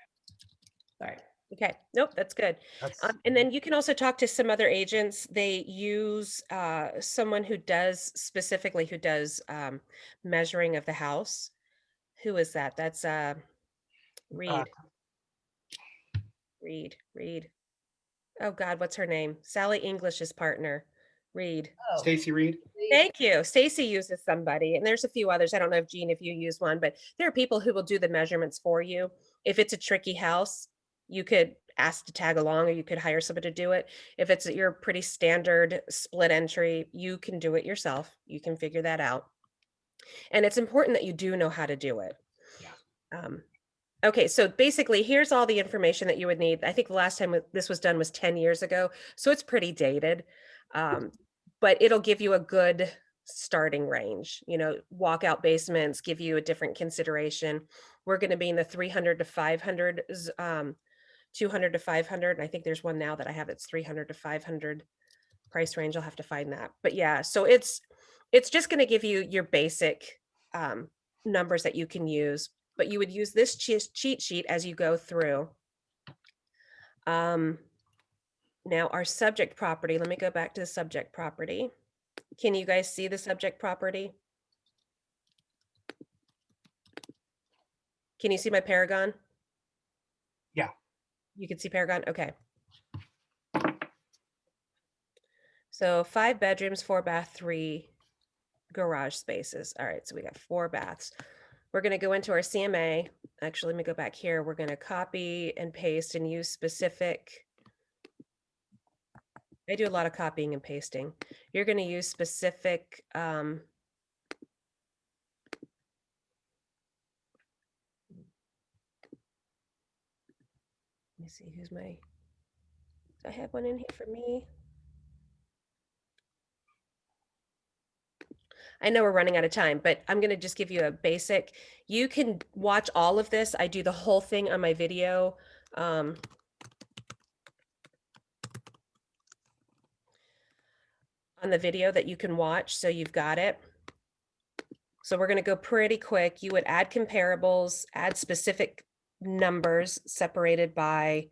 Sorry. Okay, nope, that's good. And then you can also talk to some other agents. They use someone who does measuring of the house. Who is that? That's Reed. Reed. Oh God, what's her name? Sally English's partner, Reed. Stacy Reed. Thank you. Stacy uses somebody, and there's a few others. I don't know if Jean, if you use one, but there are people who will do the measurements for you. If it's a tricky house, you could ask to tag along, or you could hire somebody to do it. If it's your pretty standard split entry, you can do it yourself. You can figure that out. And it's important that you do know how to do it. Yeah. Okay, so basically, here's all the information that you would need. I think the last time this was done was 10 years ago, so it's pretty dated, but it'll give you a good starting range. Walkout basements give you a different consideration. We're going to be in the 300 to 500, 200 to 500. And I think there's one now that I have that's 300 to 500 price range. I'll have to find that. But yeah, so it's just going to give you your basic numbers that you can use, but you would use this cheat sheet as you go through. Now our subject property, let me go back to the subject property. Can you guys see the subject property? Can you see my Paragon? Yeah. You can see Paragon? Okay. So 5 bedrooms, 4 bath, 3 garage spaces. All right, so we got 4 baths. We're going to go into our CMA. Actually, let me go back here. We're going to copy and paste and use specific. I do a lot of copying and pasting. You're going to use specific let me see who's my, do I have one in here for me? I know we're running out of time, but I'm going to just give you a basic. You can watch all of this. I do the whole thing on my video. On the video that you can watch, so you've got it. So we're going to go pretty quick. You would add comparables, add specific numbers separated by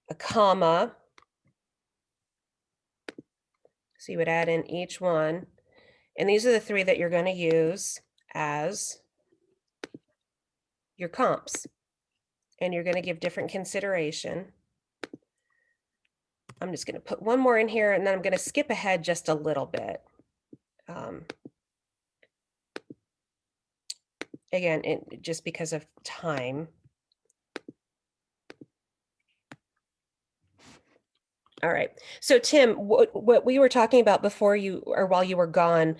a comma. So you would add in each one. And these are the 3 that you're going to use as your comps. And you're going to give different consideration. I'm just going to put one more in here, and then I'm going to skip ahead just a little bit. Again, just because of time. All right. So Tim, what we were talking about before you, or while you were gone,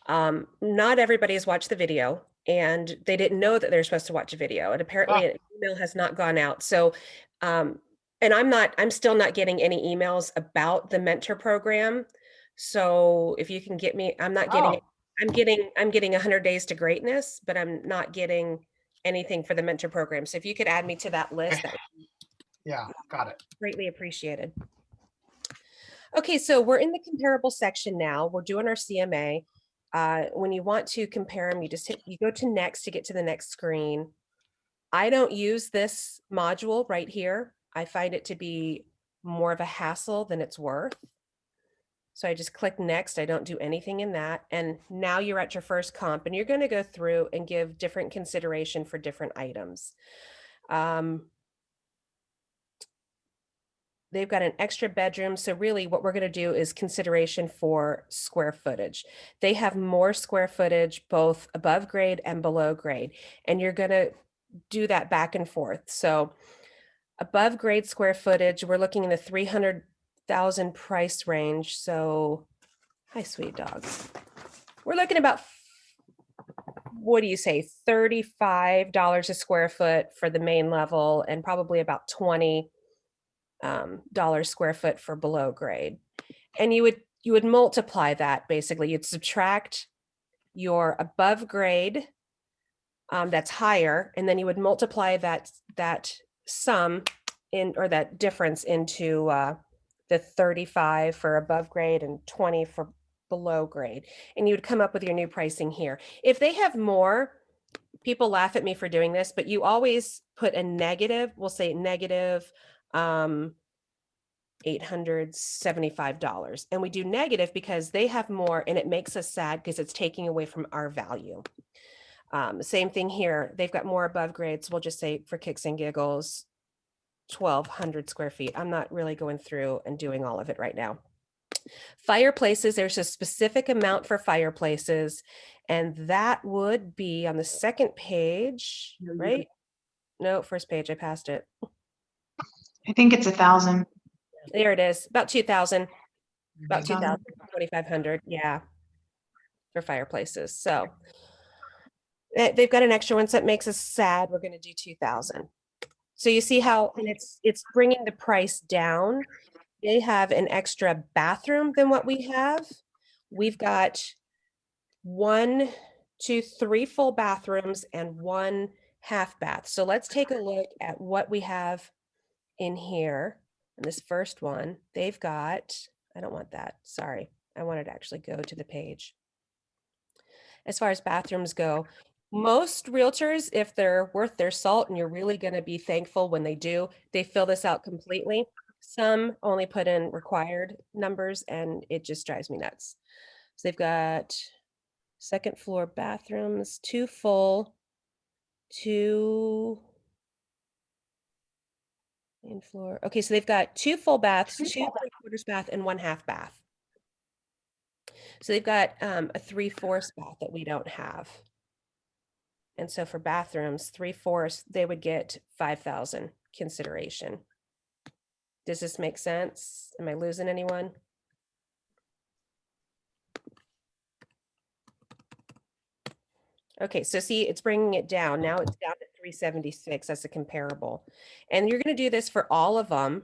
not everybody has watched the video, and they didn't know that they're supposed to watch a video, and apparently an email has not gone out. So, and I'm still not getting any emails about the mentor program. So if you can get me, I'm not getting it. I'm getting 100 days to greatness, but I'm not getting anything for the mentor program. So if you could add me to that list, that would be Yeah, got it. greatly appreciated. Okay, so we're in the comparable section now. We're doing our CMA. When you want to compare them, you go to next to get to the next screen. I don't use this module right here. I find it to be more of a hassle than it's worth. So I just click next. I don't do anything in that. And now you're at your first comp, and you're going to go through and give different consideration for different items. They've got an extra bedroom. So really what we're going to do is consideration for square footage. They have more square footage, both above grade and below grade. And you're going to do that back and forth. So above grade square footage, we're looking in the 300,000 price range. So, hi, sweet dog. We're looking about, what do you say, $35 a square foot for the main level, and probably about $20 square foot for below grade. And you would multiply that. Basically you'd subtract your above grade that's higher, and then you would multiply that sum in, or that difference, into the 35 for above grade and 20 for below grade, and you would come up with your new pricing here. If they have more, people laugh at me for doing this, but you always put a negative. We'll say negative $875. And we do negative because they have more, and it makes us sad because it's taking away from our value. Same thing here. They've got more above grades. We'll just say, for kicks and giggles, 1,200 square feet. I'm not really going through and doing all of it right now. Fireplaces, there's a specific amount for fireplaces, and that would be on the second page, right? No, first page, I passed it. I think it's 1,000. There it is, about 2,000, about 2,000. 2,000, 2,500, yeah, for fireplaces. So they've got an extra one, so it makes us sad. We're going to do 2,000. So you see how, and it's bringing the price down. They have an extra bathroom than what we have. We've got 1, 2, 3 full bathrooms and 1 half bath. So let's take a look at what we have in here. And this first one, they've got, I don't want that, sorry. I wanted to actually go to the page. As far as bathrooms go, most realtors, if they're worth their salt, and you're really going to be thankful when they do, they fill this out completely. Some only put in required numbers and it just drives me nuts. So they've got second floor bathrooms, 2 full, 2 main floor. Okay, so they've got 2 full baths, 2 3/4 bath, and 1 half bath. So they've got a 3/4 bath that we don't have. And so for bathrooms, 3/4, they would get 5,000 consideration. Does this make sense? Am I losing anyone? Okay, so see, it's bringing it down. Now it's down to 376 as a comparable. And you're going to do this for all of them.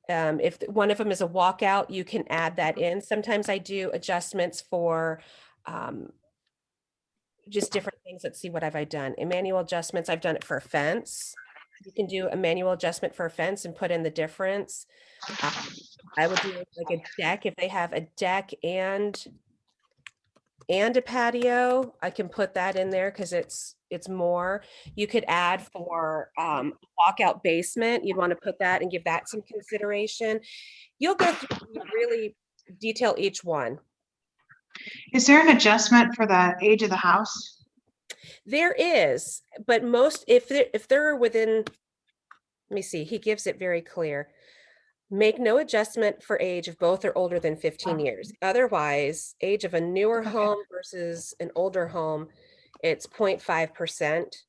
If one of them is a walkout, you can add that in. Sometimes I do adjustments for just different things. Let's see what have I done. In manual adjustments, I've done it for a fence. You can do a manual adjustment for a fence and put in the difference. I would do like a deck. If they have a deck and a patio, I can put that in there because it's more. You could add for walkout basement. You'd want to put that and give that some consideration. You'll go through and really detail each one. Is there an adjustment for the age of the house? There is, but most, if they're within, let me see, he gives it very clear. Make no adjustment for age if both are older than 15 years. Otherwise, age of a newer home versus an older home, it's 0.5%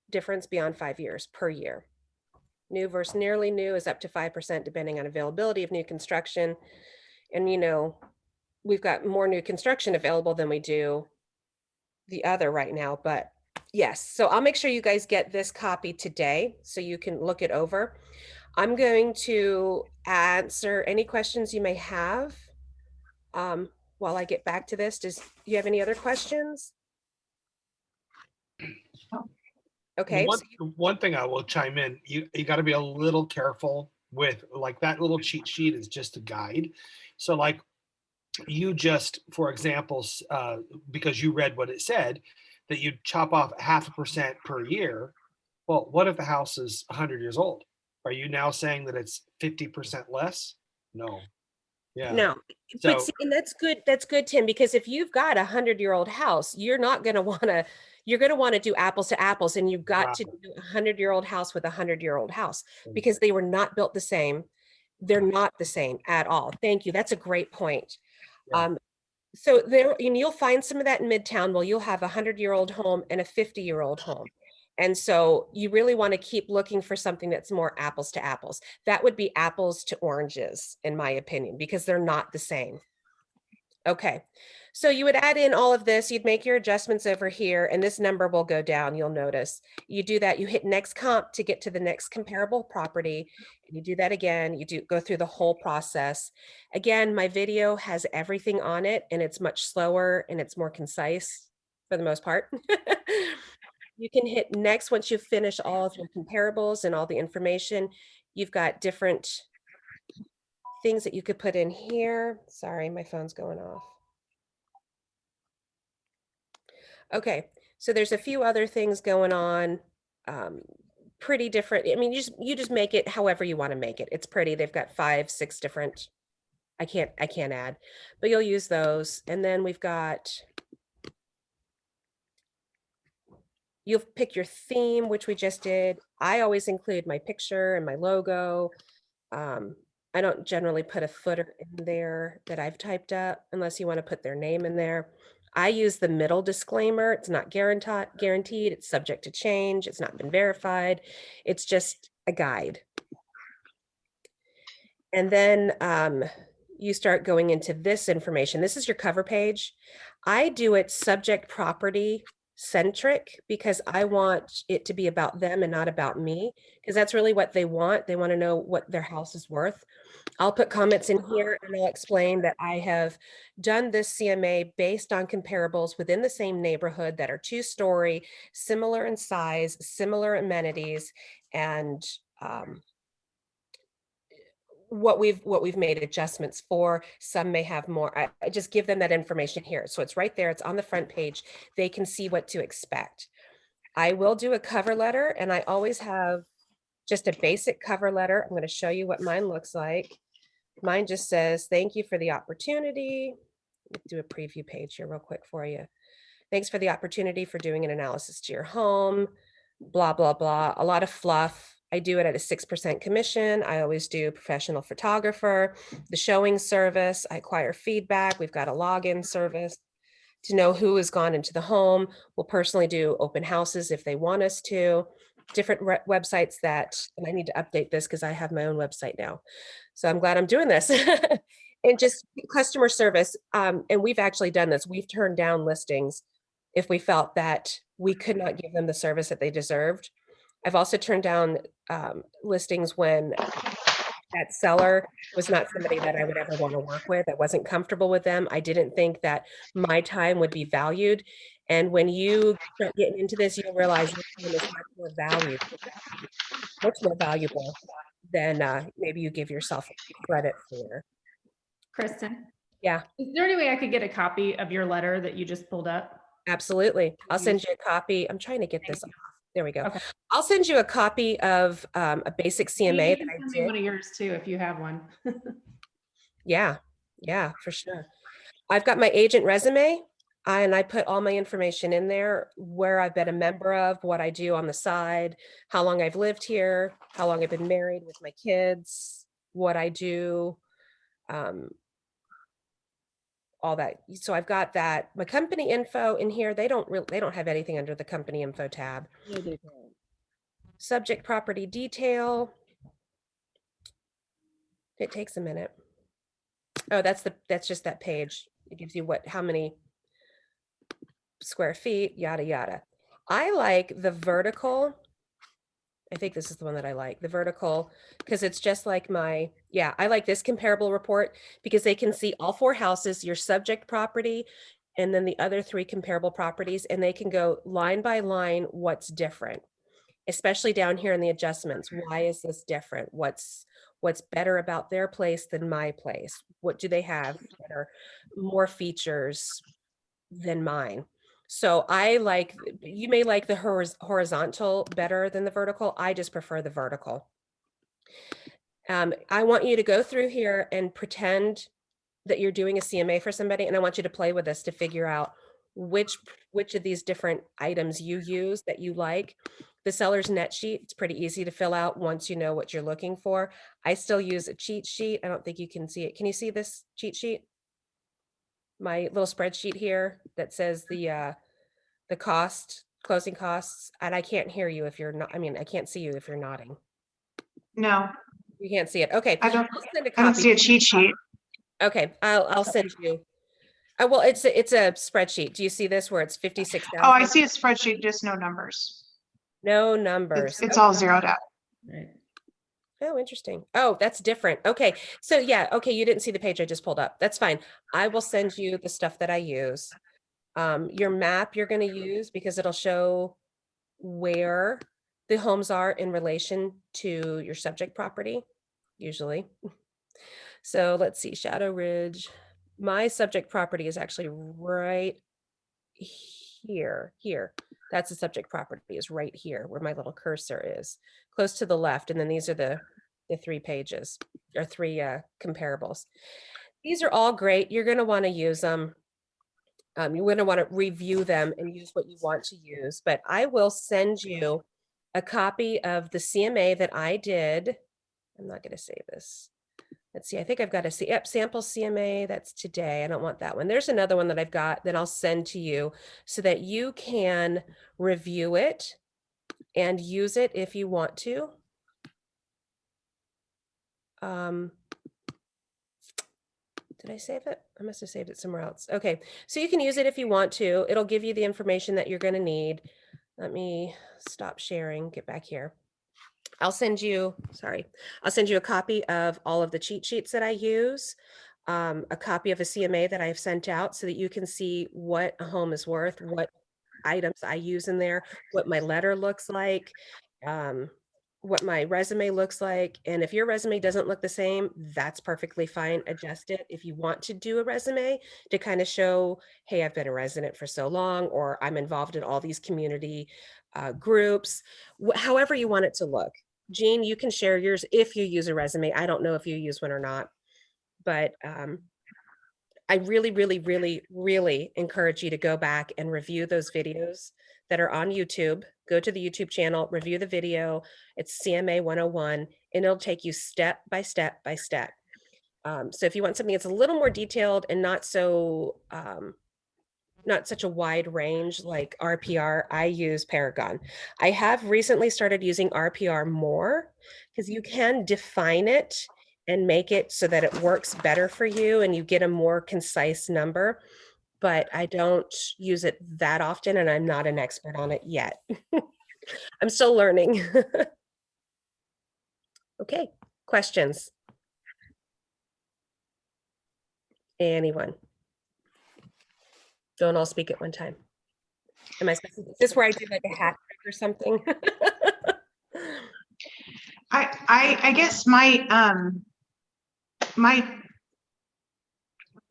difference beyond 5 years per year. New versus nearly new is up to 5% depending on availability of new construction. And you know, we've got more new construction available than we do the other right now, but yes. So I'll make sure you guys get this copy today so you can look it over. I'm going to answer any questions you may have while I get back to this. Do you have any other questions? Okay. One thing I will chime in, you got to be a little careful with, like, that little cheat sheet is just a guide. So like you just, for example, because you read what it said, that you chop off 0.5% per year. Well, what if the house is 100 years old? Are you now saying that it's 50% less? No. Yeah. No, So, but see, and that's good. That's good, Tim, because if you've got a 100-year-old house, you're not going to want to, you're going to want to do apples to apples, and you've got to do a 100-year-old house with a 100-year-old house because they were not built the same. They're not the same at all. Thank you. That's a great point. Yeah. So there, and you'll find some of that in Midtown. Well, you'll have a 100-year-old home and a 50-year-old home. And so you really want to keep looking for something that's more apples to apples. That would be apples to oranges, in my opinion, because they're not the same. Okay, so you would add in all of this, you'd make your adjustments over here, and this number will go down, you'll notice. You do that, you hit next comp to get to the next comparable property, and you do that again, you go through the whole process. Again, my video has everything on it, and it's much slower, and it's more concise for the most part. You can hit next once you finish all of your comparables and all the information. You've got different things that you could put in here. Sorry, my phone's going off. Okay, so there's a few other things going on. Pretty different. I mean, you just make it however you want to make it. It's pretty. They've got 5, 6 different. I can't add, but you'll use those. And then we've got, you'll pick your theme, which we just did. I always include my picture and my logo. I don't generally put a footer in there that I've typed up unless you want to put their name in there. I use the middle disclaimer. It's not guaranteed. It's subject to change. It's not been verified. It's just a guide. And then you start going into this information. This is your cover page. I do it subject property centric because I want it to be about them and not about me, because that's really what they want. They want to know what their house is worth. I'll put comments in here and I'll explain that I have done this CMA based on comparables within the same neighborhood that are 2-story, similar in size, similar amenities, and what we've made adjustments for. Some may have more. I just give them that information here. So it's right there. It's on the front page. They can see what to expect. I will do a cover letter, and I always have just a basic cover letter. I'm going to show you what mine looks like. Mine just says, thank you for the opportunity. Let's do a preview page here real quick for you. Thanks for the opportunity for doing an analysis to your home, blah, blah, blah. A lot of fluff. I do it at a 6% commission. I always do professional photographer, the showing service. I acquire feedback. We've got a login service to know who has gone into the home. We'll personally do open houses if they want us to. Different websites that, and I need to update this because I have my own website now. So I'm glad I'm doing this. And just customer service. And we've actually done this. We've turned down listings if we felt that we could not give them the service that they deserved. I've also turned down listings when that seller was not somebody that I would ever want to work with. I wasn't comfortable with them. I didn't think that my time would be valued. And when you start getting into this, you'll realize your time is much more valued, much more valuable than maybe you give yourself credit for. Kristen, Yeah, is there any way I could get a copy of your letter that you just pulled up? absolutely. I'll send you a copy. I'm trying to get this off. There we go. Okay. I'll send you a copy of a basic CMA You that can I send me did. one of yours too, if you have one. Yeah, for sure. I've got my agent resume and I put all my information in there, where I've been a member of, what I do on the side, how long I've lived here, how long I've been married with my kids, what I do, all that. So I've got that. My company info in here, they don't have anything under the company info tab. Subject property detail. It takes a minute. Oh, that's just that page. It gives you how many square feet, yada, yada. I like the vertical. I think this is the one that I like, the vertical, because it's just like I like this comparable report because they can see all 4 houses, your subject property, and then the other 3 comparable properties, and they can go line by line what's different, especially down here in the adjustments. Why is this different? What's better about their place than my place? What do they have that are more features than mine? So you may like the horizontal better than the vertical. I just prefer the vertical. I want you to go through here and pretend that you're doing a CMA for somebody, and I want you to play with this to figure out which of these different items you use that you like. The seller's net sheet, it's pretty easy to fill out once you know what you're looking for. I still use a cheat sheet. I don't think you can see it. Can you see this cheat sheet? My little spreadsheet here that says the closing costs, and I can't hear you if you're not, I can't see you if you're nodding. No, You can't see it. Okay. I don't. I'll send a I don't copy. see a cheat sheet. Okay, I'll send you. Well, it's a spreadsheet. Do you see this where it's 56,000? Oh, I see a spreadsheet, just no numbers. No numbers. It's all zeroed out. Right. Oh, interesting. Oh, that's different. Okay. So yeah, okay, you didn't see the page I just pulled up. That's fine. I will send you the stuff that I use. Your map you're going to use because it'll show where the homes are in relation to your subject property, usually. So let's see, Shadow Ridge. My subject property is actually right here. That's the subject property, is right here where my little cursor is, close to the left. And then these are the 3 pages or 3 comparables. These are all great. You're going to want to use them. You're going to want to review them and use what you want to use. But I will send you a copy of the CMA that I did. I'm not going to save this. Let's see, I think I've got a sample CMA. That's today. I don't want that one. There's another one that I've got that I'll send to you so that you can review it and use it if you want to. Did I save it? I must have saved it somewhere else. Okay, so you can use it if you want to. It'll give you the information that you're going to need. Let me stop sharing, get back here. I'll send you a copy of all of the cheat sheets that I use, a copy of a CMA that I've sent out so that you can see what a home is worth, what items I use in there, what my letter looks like, what my resume looks like. And if your resume doesn't look the same, that's perfectly fine. Adjust it. If you want to do a resume to kind of show, hey, I've been a resident for so long, or I'm involved in all these community groups, however you want it to look. Jean, you can share yours if you use a resume. I don't know if you use one or not, but I really, really, really, really encourage you to go back and review those videos that are on YouTube. Go to the YouTube channel, review the video. It's CMA 101, and it'll take you step by step by step. So if you want something that's a little more detailed and not so not such a wide range like RPR, I use Paragon. I have recently started using RPR more because you can define it and make it so that it works better for you and you get a more concise number. But I don't use it that often and I'm not an expert on it yet. I'm still learning. Okay, questions? Anyone? Don't all speak at one time. Am I supposed to, is this where I do like a hat trick or something? I guess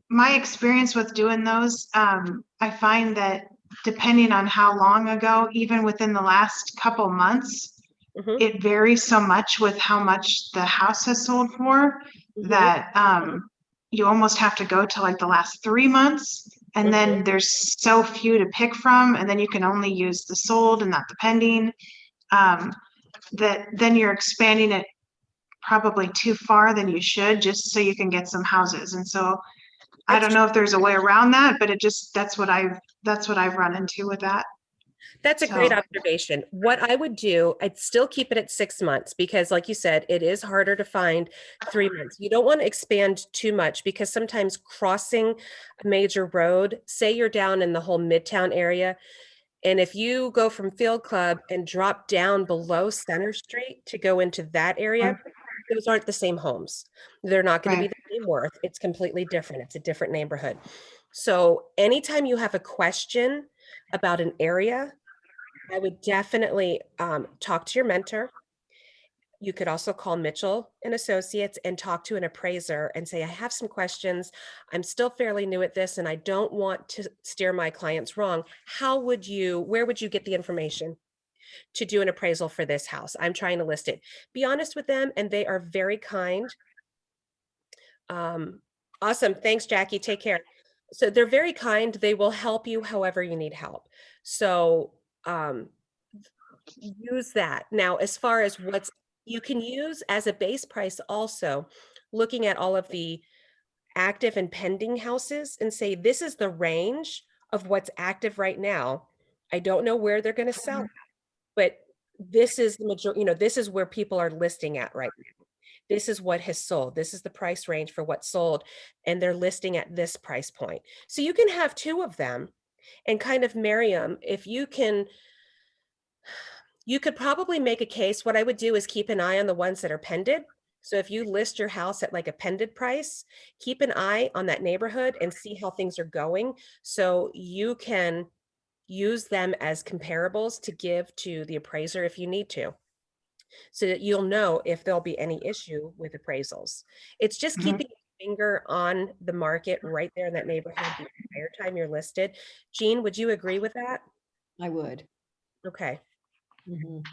my experience with doing those, I find that depending on how long ago, even within the last couple months, Mhm. it varies so much with how much the house has sold for Mhm. that you almost have to go to like the last 3 months. And then there's so few to pick from, and then you can only use the sold and not the pending. That then you're expanding it probably too far than you should, just so you can get some houses. And so I don't know if there's a way around that, but that's what I've run into with that. That's a great So- observation. What I would do, I'd still keep it at 6 months because like you said, it is harder to find 3 months. You don't want to expand too much because sometimes crossing a major road, say you're down in the whole Midtown area, and if you go from Field Club and drop down below Center Street to go into that area, those aren't the same homes. They're not going to be Right. the same worth. It's completely different. It's a different neighborhood. So anytime you have a question about an area, I would definitely talk to your mentor. You could also call Mitchell and Associates and talk to an appraiser and say, I have some questions. I'm still fairly new at this and I don't want to steer my clients wrong. Where would you get the information to do an appraisal for this house? I'm trying to list it. Be honest with them and they are very kind. Awesome. Thanks, Jackie. Take care. So they're very kind. They will help you however you need help. So use that. Now, as far as what's you can use as a base price also, looking at all of the active and pending houses and say, this is the range of what's active right now. I don't know where they're going to sell, but this is the majority, this is where people are listing at right now. This is what has sold. This is the price range for what sold, and they're listing at this price point. So you can have two of them and kind of marry them. If you can, you could probably make a case. What I would do is keep an eye on the ones that are pended. So if you list your house at like a pended price, keep an eye on that neighborhood and see how things are going. So you can use them as comparables to give to the appraiser if you need to, so that you'll know if there'll be any issue with appraisals. It's just Mhm. keeping your finger on the market right there in that neighborhood the entire time you're listed. Jean, would you agree with that? I would. Okay. Mhm.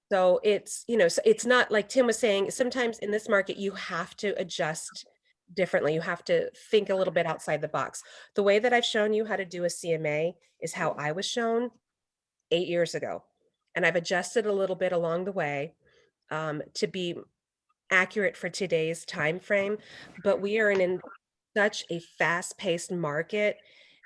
So it's, so it's not like Tim was saying, sometimes in this market, you have to adjust differently. You have to think a little bit outside the box. The way that I've shown you how to do a CMA is how I was shown 8 years ago. And I've adjusted a little bit along the way to be accurate for today's time frame. But we are in such a fast-paced market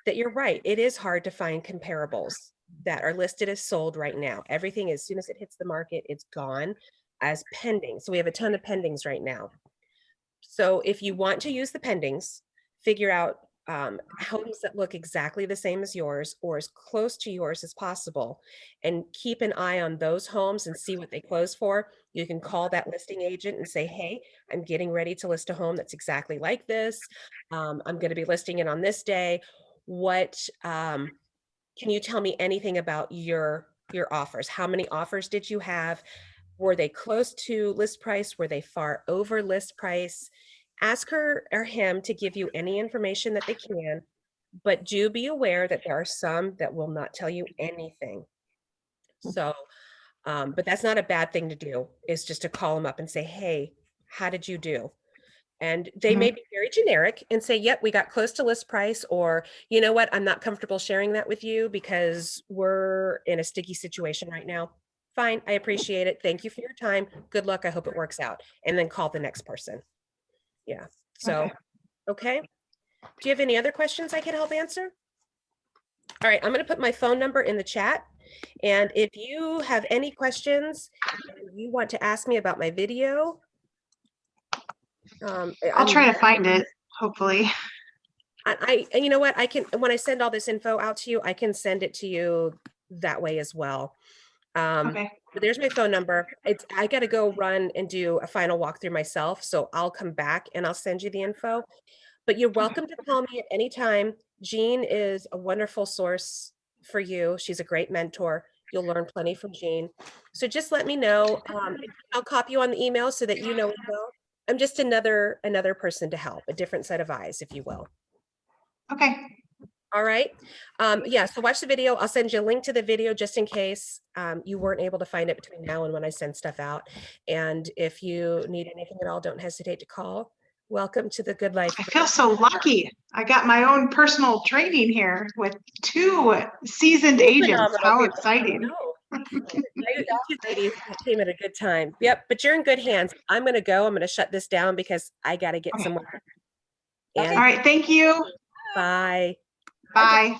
that you're right. It is hard to find comparables that are listed as sold right now. Everything, as soon as it hits the market, it's gone as pending. So we have a ton of pendings right now. So if you want to use the pendings, figure out homes that look exactly the same as yours or as close to yours as possible, and keep an eye on those homes and see what they close for. You can call that listing agent and say, hey, I'm getting ready to list a home that's exactly like this. I'm going to be listing it on this day. What can you tell me anything about your offers? How many offers did you have? Were they close to list price? Were they far over list price? Ask her or him to give you any information that they can, but do be aware that there are some that will not tell you anything. So But that's not a bad thing to do, is just to call them up and say, hey, how did you do? And they may be very generic and say, yep, we got close to list price, or you know what, I'm not comfortable sharing that with you because we're in a sticky situation right now. Fine, I appreciate it. Thank you for your time. Good luck. I hope it works out. And then call the next person. Yeah. So, okay. Do you have any other questions I can help answer? All right, I'm going to put my phone number in the chat. And if you have any questions and you want to ask me about my video, I'll try to find it, hopefully. you know what, I can, when I send all this info out to you, I can send it to you that way as well. Okay. But there's my phone number. I got to go run and do a final walkthrough myself. So I'll come back and I'll send you the info, but you're welcome to call me at any time. Jean is a wonderful source for you. She's a great mentor. You'll learn plenty from Jean. So just let me know. I'll copy you on the email so that you know as well. I'm just another person to help, a different set of eyes, if you will. Okay. All right. Yeah, so watch the video. I'll send you a link to the video just in case you weren't able to find it between now and when I send stuff out. And if you need anything at all, don't hesitate to call. Welcome to the Good Life. I feel so lucky. I got my own personal training here with 2 seasoned agents. How exciting. You ladies came at a good time. Yep, but you're in good hands. I'm going to go. I'm going to shut this down because I got to get somewhere. All right. Thank you. Bye. Bye.